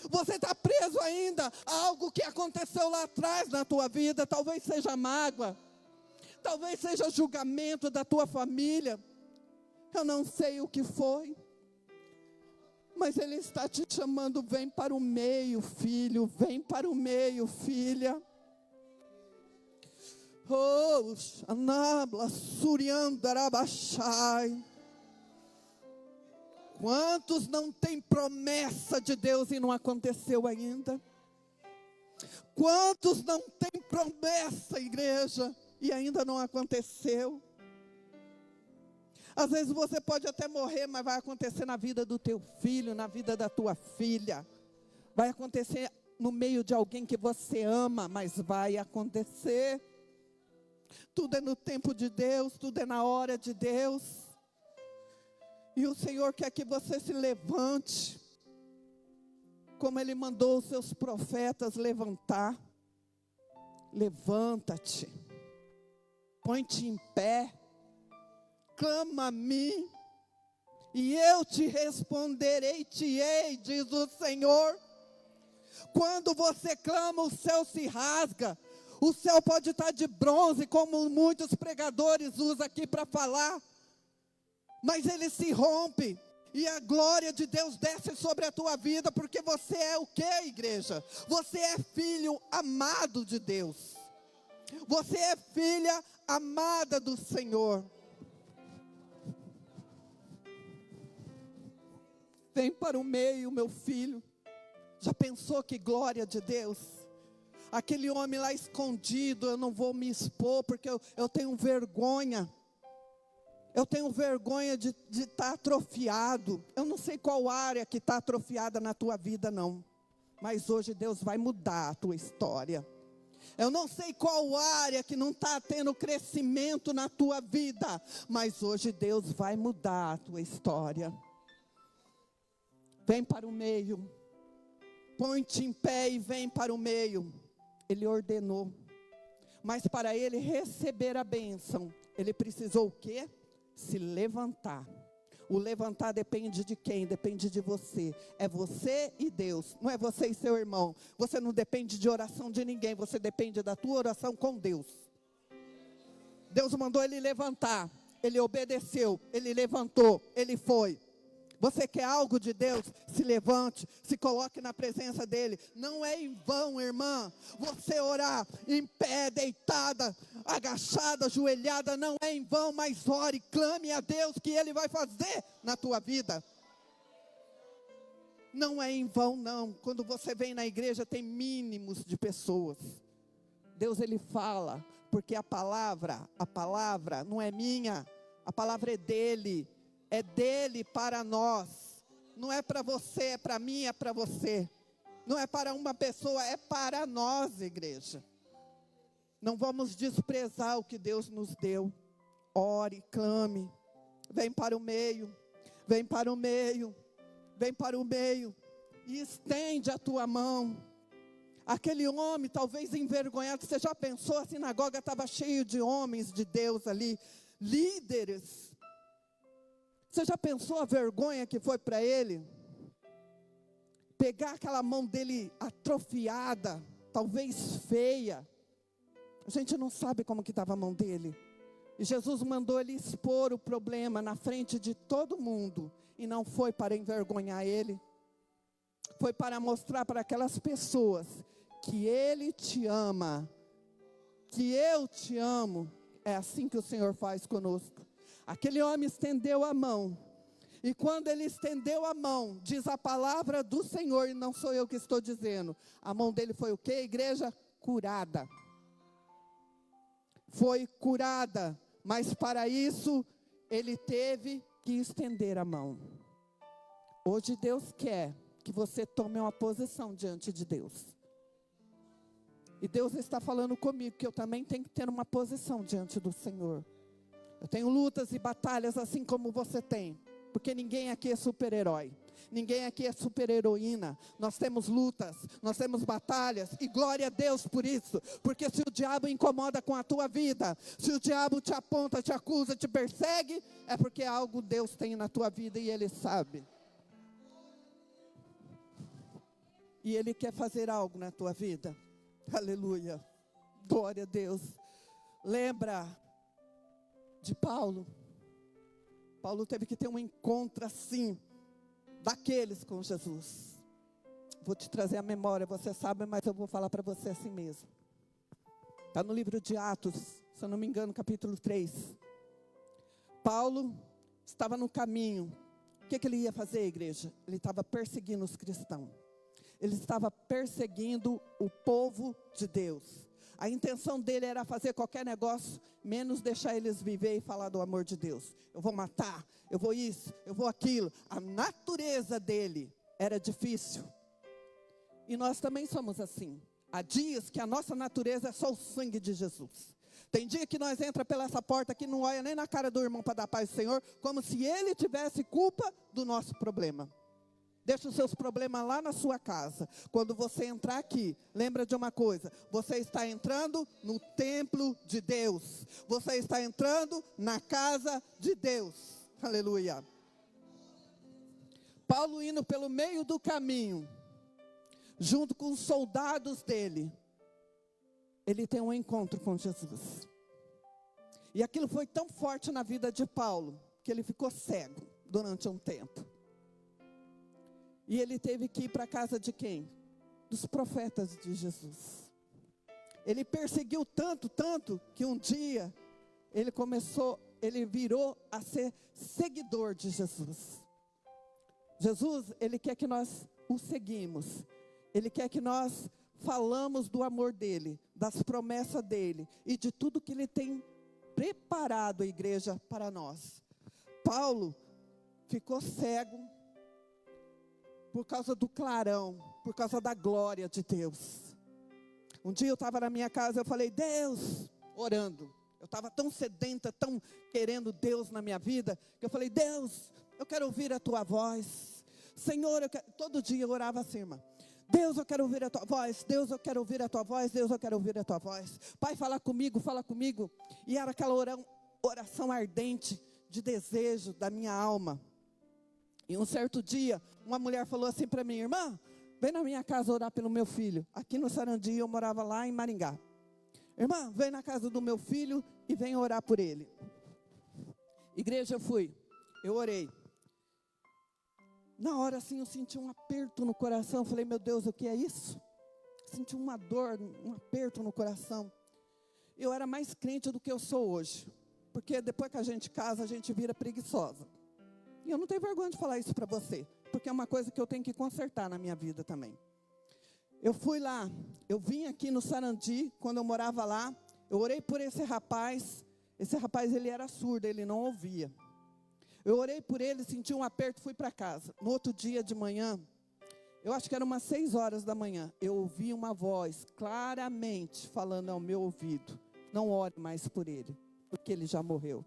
Você está preso ainda a algo que aconteceu lá atrás na tua vida. Talvez seja mágoa, talvez seja julgamento da tua família. Eu não sei o que foi, mas Ele está te chamando. Vem para o meio, filho. Vem para o meio, filha. Oh, Anabla Suriandarabachai. Quantos não têm promessa de Deus e não aconteceu ainda? Quantos não têm promessa, igreja, e ainda não aconteceu? Às vezes você pode até morrer, mas vai acontecer na vida do teu filho, na vida da tua filha. Vai acontecer no meio de alguém que você ama, mas vai acontecer. Tudo é no tempo de Deus, tudo é na hora de Deus. E o Senhor quer que você se levante, como Ele mandou os seus profetas levantar. Levanta-te, põe-te em pé, clama a mim, e eu te responderei, te-ei, diz o Senhor. Quando você clama, o céu se rasga. O céu pode estar de bronze, como muitos pregadores usam aqui para falar, mas ele se rompe, e a glória de Deus desce sobre a tua vida, porque você é o que, igreja? Você é filho amado de Deus. Você é filha amada do Senhor. Vem para o meio, meu filho. Já pensou que glória de Deus? Aquele homem lá escondido, eu não vou me expor, porque eu tenho vergonha. Eu tenho vergonha de estar atrofiado. Eu não sei qual área que está atrofiada na tua vida, não. Mas hoje Deus vai mudar a tua história. Eu não sei qual área que não está tendo crescimento na tua vida. Mas hoje Deus vai mudar a tua história. Vem para o meio. Põe-te em pé e vem para o meio. Ele ordenou. Mas para ele receber a bênção, ele precisou o quê? Se levantar. O levantar depende de quem? Depende de você. É você e Deus. Não é você e seu irmão. Você não depende de oração de ninguém. Você depende da tua oração com Deus. Deus mandou ele levantar. Ele obedeceu. Ele levantou. Ele foi. Você quer algo de Deus? Se levante, se coloque na presença dEle. Não é em vão, irmã, você orar em pé, deitada, agachada, ajoelhada. Não é em vão, mas ore, clame a Deus que Ele vai fazer na tua vida. Não é em vão, não. Quando você vem na igreja tem mínimos de pessoas. Deus, Ele fala, porque a palavra não é minha, a palavra é dEle. É dele para nós. Não é para você, é para mim, é para você. Não é para uma pessoa, é para nós, igreja. Não vamos desprezar o que Deus nos deu. Ore, clame. Vem para o meio. Vem para o meio. Vem para o meio. E estende a tua mão. Aquele homem, talvez envergonhado. Você já pensou? A sinagoga estava cheia de homens de Deus ali. Líderes. Você já pensou a vergonha que foi para ele? Pegar aquela mão dele atrofiada, talvez feia. A gente não sabe como que estava a mão dele. E Jesus mandou ele expor o problema na frente de todo mundo. E não foi para envergonhar ele. Foi para mostrar para aquelas pessoas que ele te ama. Que eu te amo. É assim que o Senhor faz conosco. Aquele homem estendeu a mão. E quando ele estendeu a mão, diz a palavra do Senhor, e não sou eu que estou dizendo. A mão dele foi o quê, igreja? Curada. Foi curada. Mas para isso, ele teve que estender a mão. Hoje Deus quer que você tome uma posição diante de Deus. E Deus está falando comigo que eu também tenho que ter uma posição diante do Senhor. Eu tenho lutas e batalhas assim como você tem. Porque ninguém aqui é super-herói. Ninguém aqui é super-heroína. Nós temos lutas, nós temos batalhas. E glória a Deus por isso. Porque se o diabo incomoda com a tua vida, se o diabo te aponta, te acusa, te persegue, é porque algo Deus tem na tua vida e Ele sabe. E Ele quer fazer algo na tua vida. Aleluia. Glória a Deus. Lembra de Paulo. Paulo teve que ter um encontro assim, daqueles com Jesus. Vou te trazer a memória, você sabe, mas eu vou falar para você assim mesmo. Está no livro de Atos, se eu não me engano, capítulo 3. Paulo estava no caminho. O que ele ia fazer, igreja? Ele estava perseguindo os cristãos. Ele estava perseguindo o povo de Deus. A intenção dele era fazer qualquer negócio, menos deixar eles viver e falar do amor de Deus. Eu vou matar, eu vou isso, eu vou aquilo. A natureza dele era difícil. E nós também somos assim. Há dias que a nossa natureza é só o sangue de Jesus. Tem dia que nós entra pela essa porta aqui, não olha nem na cara do irmão para dar paz ao Senhor, como se ele tivesse culpa do nosso problema. Deixa os seus problemas lá na sua casa. Quando você entrar aqui, lembra de uma coisa: você está entrando no templo de Deus. Você está entrando na casa de Deus. Aleluia. Paulo indo pelo meio do caminho, junto com os soldados dele, ele tem um encontro com Jesus. E aquilo foi tão forte na vida de Paulo, que ele ficou cego durante um tempo. E ele teve que ir para a casa de quem? Dos profetas de Jesus. Ele perseguiu tanto, que um dia ele virou a ser seguidor de Jesus. Jesus, ele quer que nós o seguimos. Ele quer que nós falamos do amor dele, das promessas dele e de tudo que ele tem preparado a igreja para nós. Paulo ficou cego por causa do clarão, por causa da glória de Deus. Um dia eu estava na minha casa, eu falei: Deus, orando. Eu estava tão sedenta, tão querendo Deus na minha vida, que eu falei: Deus, eu quero ouvir a tua voz. Senhor, todo dia eu orava assim, irmã. Deus, eu quero ouvir a tua voz. Deus, eu quero ouvir a tua voz. Deus, eu quero ouvir a tua voz. Pai, fala comigo, fala comigo. E era aquela oração ardente de desejo da minha alma. E um certo dia, uma mulher falou assim para mim: irmã, vem na minha casa orar pelo meu filho. Aqui no Sarandi, eu morava lá em Maringá. Irmã, vem na casa do meu filho e vem orar por ele. Igreja, eu fui, eu orei. Na hora assim eu senti um aperto no coração. Falei: meu Deus, o que é isso? Senti uma dor, um aperto no coração. Eu era mais crente do que eu sou hoje. Porque depois que a gente casa, a gente vira preguiçosa. E eu não tenho vergonha de falar isso para você, porque é uma coisa que eu tenho que consertar na minha vida também. Eu fui lá, eu vim aqui no Sarandi, quando eu morava lá. Eu orei por esse rapaz. Esse rapaz, ele era surdo, ele não ouvia. Eu orei por ele, senti um aperto, fui para casa. No outro dia de manhã, eu acho que era umas 6 horas da manhã, eu ouvi uma voz claramente falando ao meu ouvido: não ore mais por ele, porque ele já morreu.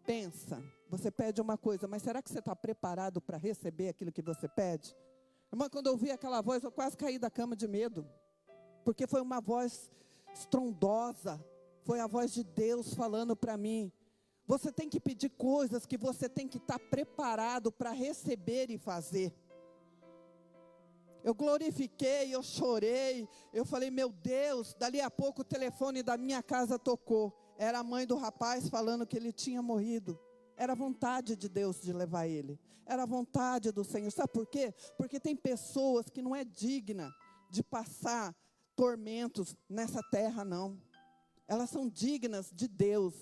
Pensa, você pede uma coisa, mas será que você está preparado para receber aquilo que você pede? Irmã, quando eu ouvi aquela voz, eu quase caí da cama de medo, porque foi uma voz estrondosa, foi a voz de Deus falando para mim. Você tem que pedir coisas que você tem que estar preparado para receber e fazer. Eu glorifiquei, eu chorei, eu falei: meu Deus, dali a pouco o telefone da minha casa tocou. Era a mãe do rapaz falando que ele tinha morrido. Era a vontade de Deus de levar ele. Era a vontade do Senhor. Sabe por quê? Porque tem pessoas que não é digna de passar tormentos nessa terra, não. Elas são dignas de Deus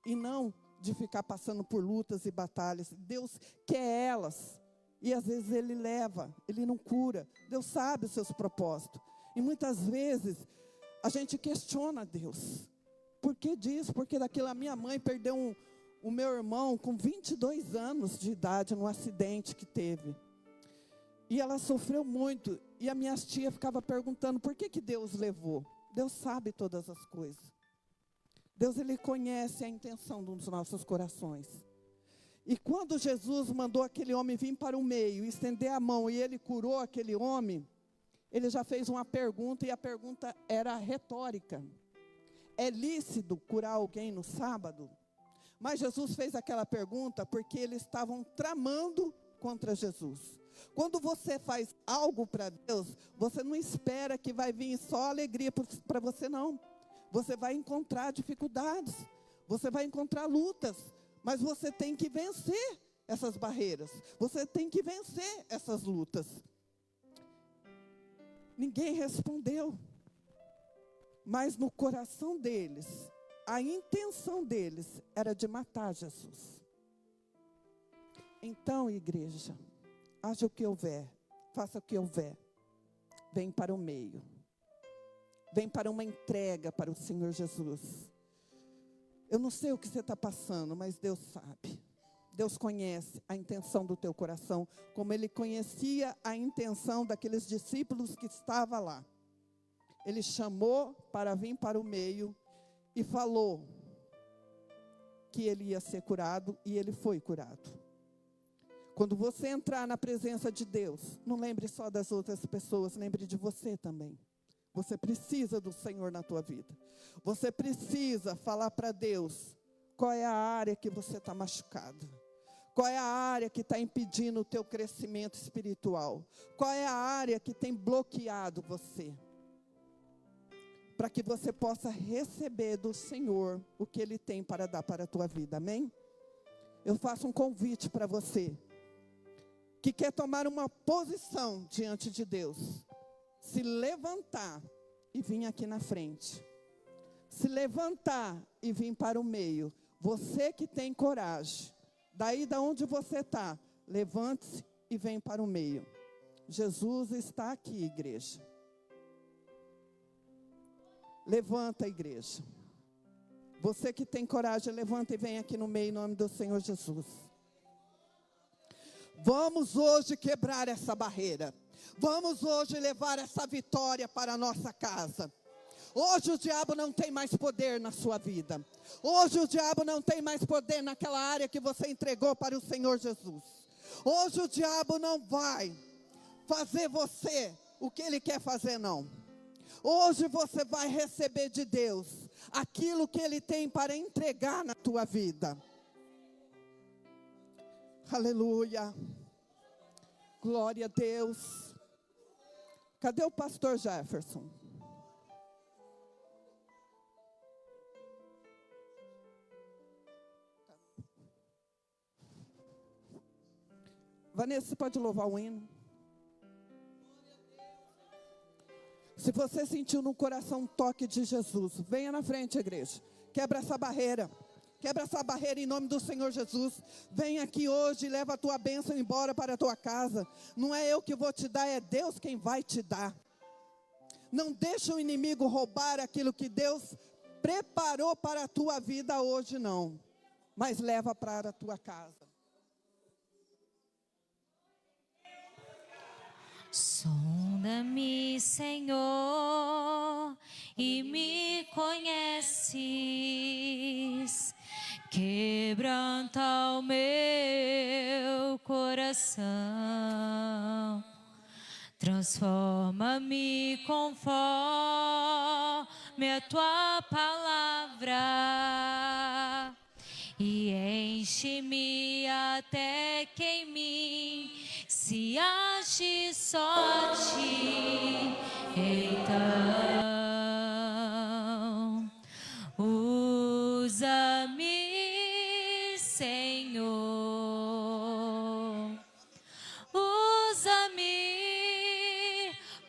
e não de ficar passando por lutas e batalhas. Deus quer elas. E às vezes Ele leva, Ele não cura. Deus sabe os seus propósitos. E muitas vezes a gente questiona Deus. Por que disso? Porque a minha mãe perdeu o meu irmão com 22 anos de idade num acidente que teve. E ela sofreu muito. E a minha tia ficava perguntando: por que Deus levou? Deus sabe todas as coisas. Deus, Ele conhece a intenção dos nossos corações. E quando Jesus mandou aquele homem vir para o meio, estender a mão, e Ele curou aquele homem, Ele já fez uma pergunta, e a pergunta era retórica: é lícito curar alguém no sábado? Mas Jesus fez aquela pergunta porque eles estavam tramando contra Jesus. Quando você faz algo para Deus, você não espera que vai vir só alegria para você, não. Você vai encontrar dificuldades, você vai encontrar lutas, mas você tem que vencer essas barreiras, você tem que vencer essas lutas. Ninguém respondeu, mas no coração deles, a intenção deles era de matar Jesus. Então, igreja, haja o que houver, faça o que houver, vem para o meio. Vem para uma entrega para o Senhor Jesus. Eu não sei o que você está passando, mas Deus sabe. Deus conhece a intenção do teu coração, como Ele conhecia a intenção daqueles discípulos que estavam lá. Ele chamou para vir para o meio e falou que ele ia ser curado, e ele foi curado. Quando você entrar na presença de Deus, não lembre só das outras pessoas, lembre de você também. Você precisa do Senhor na tua vida. Você precisa falar para Deus qual é a área que você está machucado. Qual é a área que está impedindo o teu crescimento espiritual. Qual é a área que tem bloqueado você. Para que você possa receber do Senhor o que Ele tem para dar para a tua vida. Amém? Eu faço um convite para você que quer tomar uma posição diante de Deus. Se levantar e vir aqui na frente. Se levantar e vir para o meio. Você que tem coragem. Daí da onde você está, levante-se e vem para o meio. Jesus está aqui, igreja. Levanta, igreja. Você que tem coragem, levanta e vem aqui no meio, em nome do Senhor Jesus. Vamos hoje quebrar essa barreira. Vamos hoje levar essa vitória para a nossa casa. Hoje o diabo não tem mais poder na sua vida. Hoje o diabo não tem mais poder naquela área que você entregou para o Senhor Jesus. Hoje o diabo não vai fazer você o que ele quer fazer, não. Hoje você vai receber de Deus aquilo que Ele tem para entregar na tua vida. Aleluia. Glória a Deus. Cadê o pastor Jefferson? Vanessa, você pode louvar o hino? Se você sentiu no coração um toque de Jesus, venha na frente, igreja. Quebra essa barreira. Quebra essa barreira em nome do Senhor Jesus. Vem aqui hoje e leva a tua bênção embora para a tua casa. Não é eu que vou te dar, é Deus quem vai te dar. Não deixa o inimigo roubar aquilo que Deus preparou para a tua vida hoje, não. Mas leva para a tua casa. Sonda-me, Senhor, e me conheces. Quebranta o meu coração. Transforma-me conforme a tua palavra. E enche-me até que em mim se ache só ti. Então, usa-me, Senhor. Usa-me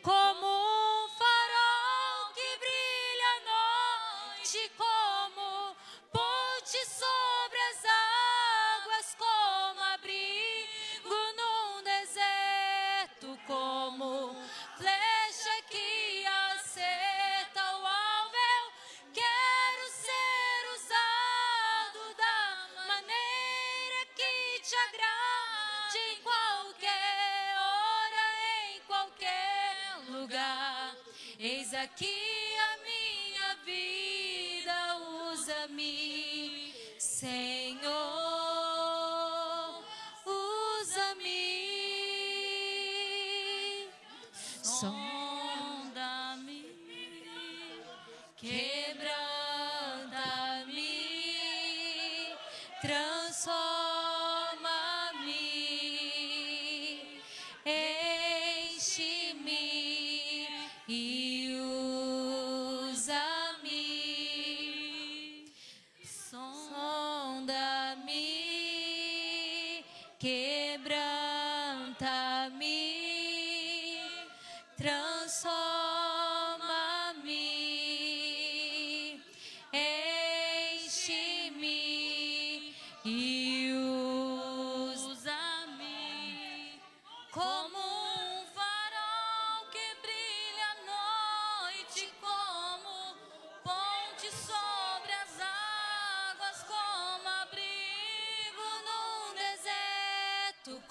como um farol que brilha à noite, como ponte sobre as águas, como abrigo num deserto, como flecha que acerta o alvo. Eu quero ser usado da maneira que te agrade, em qualquer hora, em qualquer lugar. Eis aqui a minha vida, usa-me, Senhor, usa-me. Sonda-me, quebranta-me, transforma-me, enche-me e usa-me. Sonda-me, quebranta-me, transforma-me,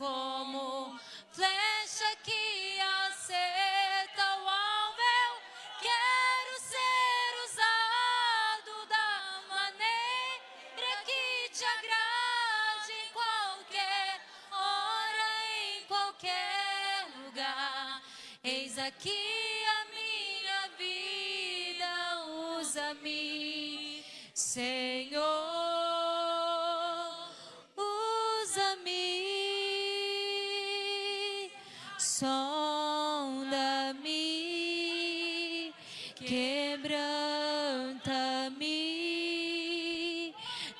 como flecha que acerta o alvo. Eu quero ser usado da maneira que te agrade, em qualquer hora, em qualquer lugar. Eis aqui a minha vida, usa-me, Senhor, usa-me, sonda-me, quebranta-me,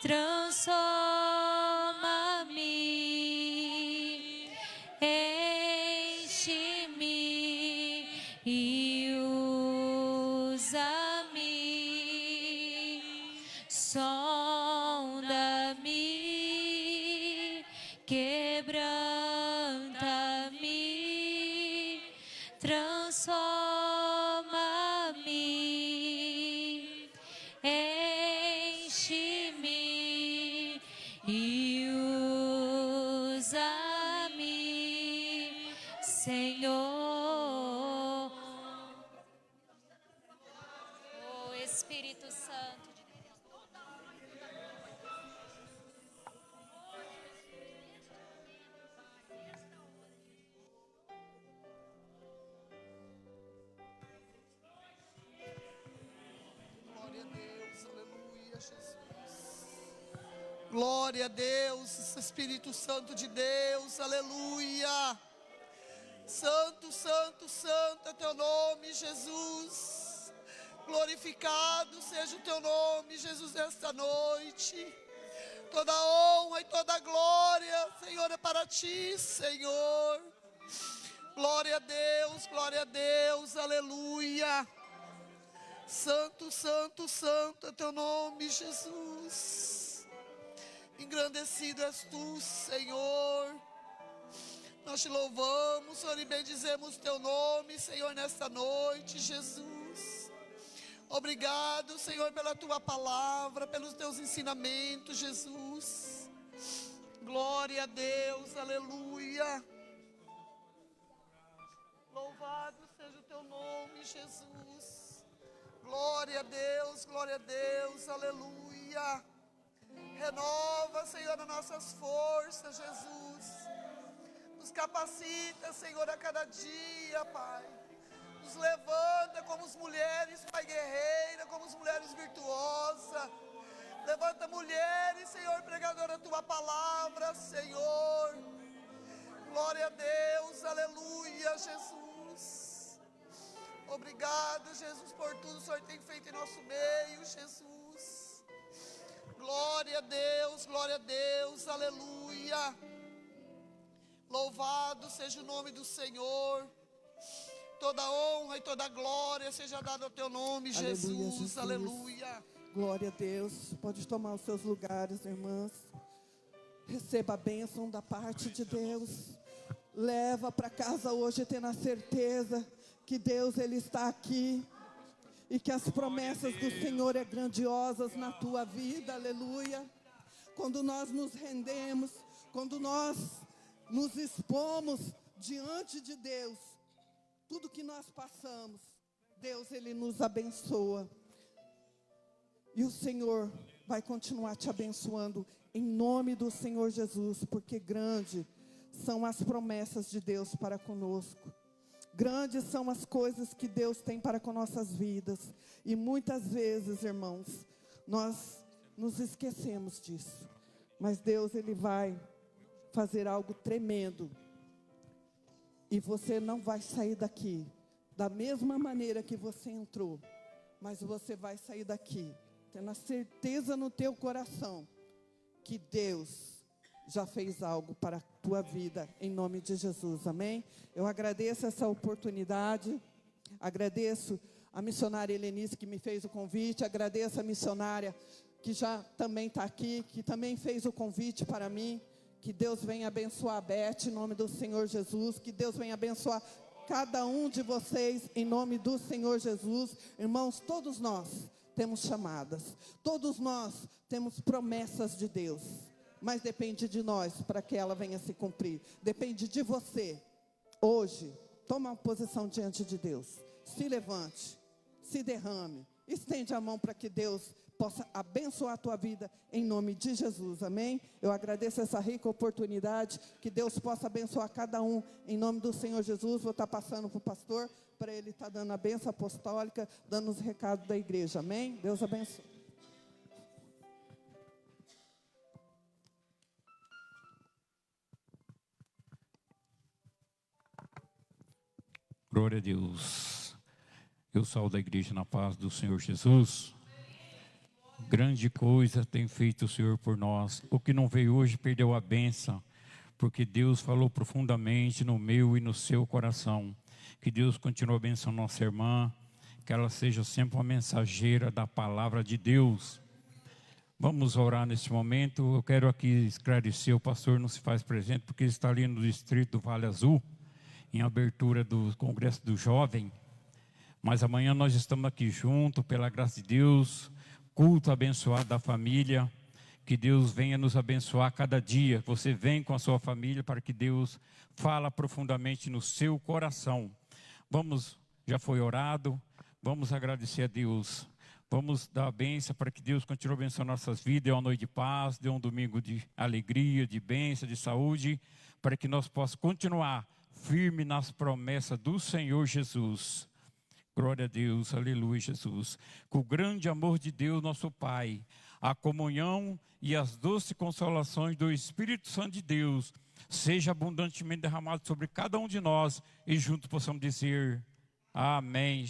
transforma-me, enche-me e usa-me, sonda-me, quebranta-me, transforma-me, enche-me e usa-me, Senhor. Oh, Espírito Santo de Deus. Glória a Deus, aleluia, Jesus. Glória a Deus, Espírito Santo de Deus, aleluia. Santo, santo, santo é teu nome, Jesus. Glorificado seja o teu nome, Jesus, nesta noite. Toda honra e toda glória, Senhor, é para ti, Senhor. Glória a Deus, aleluia. Santo, santo, santo é teu nome, Jesus. Engrandecido és tu, Senhor. Nós te louvamos, Senhor, e bendizemos teu nome, Senhor, nesta noite, Jesus. Obrigado, Senhor, pela tua palavra, pelos teus ensinamentos, Jesus. Glória a Deus, aleluia. Louvado seja o teu nome, Jesus. Glória a Deus, aleluia. Renova, Senhor, as nossas forças, Jesus. Nos capacita, Senhor, a cada dia, Pai. Nos levanta como as mulheres, Pai, guerreira, como as mulheres virtuosas. Levanta mulheres, Senhor, pregadora da tua palavra, Senhor. Glória a Deus, aleluia, Jesus. Obrigado, Jesus, por tudo que o Senhor tem feito em nosso meio, Jesus. Glória a Deus, aleluia. Louvado seja o nome do Senhor. Toda honra e toda glória seja dada ao teu nome, Jesus. Aleluia. Glória a Deus. Pode tomar os seus lugares, irmãs. Receba a bênção da parte de Deus. Leva para casa hoje tendo a certeza que Deus, Ele está aqui. E que as promessas do Senhor é grandiosas na tua vida. Aleluia. Quando nós nos rendemos, quando nós nos expomos diante de Deus, tudo que nós passamos, Deus, Ele nos abençoa. E o Senhor vai continuar te abençoando em nome do Senhor Jesus, porque grande são as promessas de Deus para conosco. Grandes são as coisas que Deus tem para com nossas vidas. E muitas vezes, irmãos, nós nos esquecemos disso. Mas Deus, Ele vai fazer algo tremendo. E você não vai sair daqui da mesma maneira que você entrou. Mas você vai sair daqui tendo a certeza no teu coração que Deus já fez algo para a tua vida, em nome de Jesus, amém? Eu agradeço essa oportunidade, agradeço a missionária Helenice que me fez o convite, agradeço a missionária que já também está aqui, que também fez o convite para mim. Que Deus venha abençoar a Beth, em nome do Senhor Jesus, que Deus venha abençoar cada um de vocês, em nome do Senhor Jesus. Irmãos, todos nós temos chamadas, todos nós temos promessas de Deus. mas depende de nós para que ela venha se cumprir. Depende de você. Hoje, toma uma posição diante de Deus. Se levante, se derrame, estende a mão para que Deus possa abençoar a tua vida em nome de Jesus, amém? Eu agradeço essa rica oportunidade, que Deus possa abençoar cada um em nome do Senhor Jesus. Vou estar passando para o pastor, para ele estar dando a bênção apostólica, dando os recados da igreja, amém? Deus abençoe. Glória a Deus. Eu saúdo a igreja na paz do Senhor Jesus. Grande coisa tem feito o Senhor por nós. O que não veio hoje perdeu a bênção, porque Deus falou profundamente no meu e no seu coração. Que Deus continue abençoando nossa irmã, que ela seja sempre uma mensageira da palavra de Deus. Vamos orar neste momento. Eu quero aqui esclarecer, o pastor não se faz presente, porque ele está ali no distrito do Vale Azul, em abertura do Congresso do Jovem. Mas amanhã nós estamos aqui juntos, pela graça de Deus, culto abençoado da família. Que Deus venha nos abençoar cada dia. Você vem com a sua família para que Deus fala profundamente no seu coração. Vamos, já foi orado, vamos agradecer a Deus. Vamos dar a bênção para que Deus continue abençoando nossas vidas. Dê uma noite de paz, dê um domingo de alegria, de bênção, de saúde, para que nós possamos continuar firme nas promessas do Senhor Jesus. Glória a Deus, aleluia, Jesus. Com o grande amor de Deus, nosso Pai, a comunhão e as doces consolações do Espírito Santo de Deus, seja abundantemente derramado sobre cada um de nós, e juntos possamos dizer amém.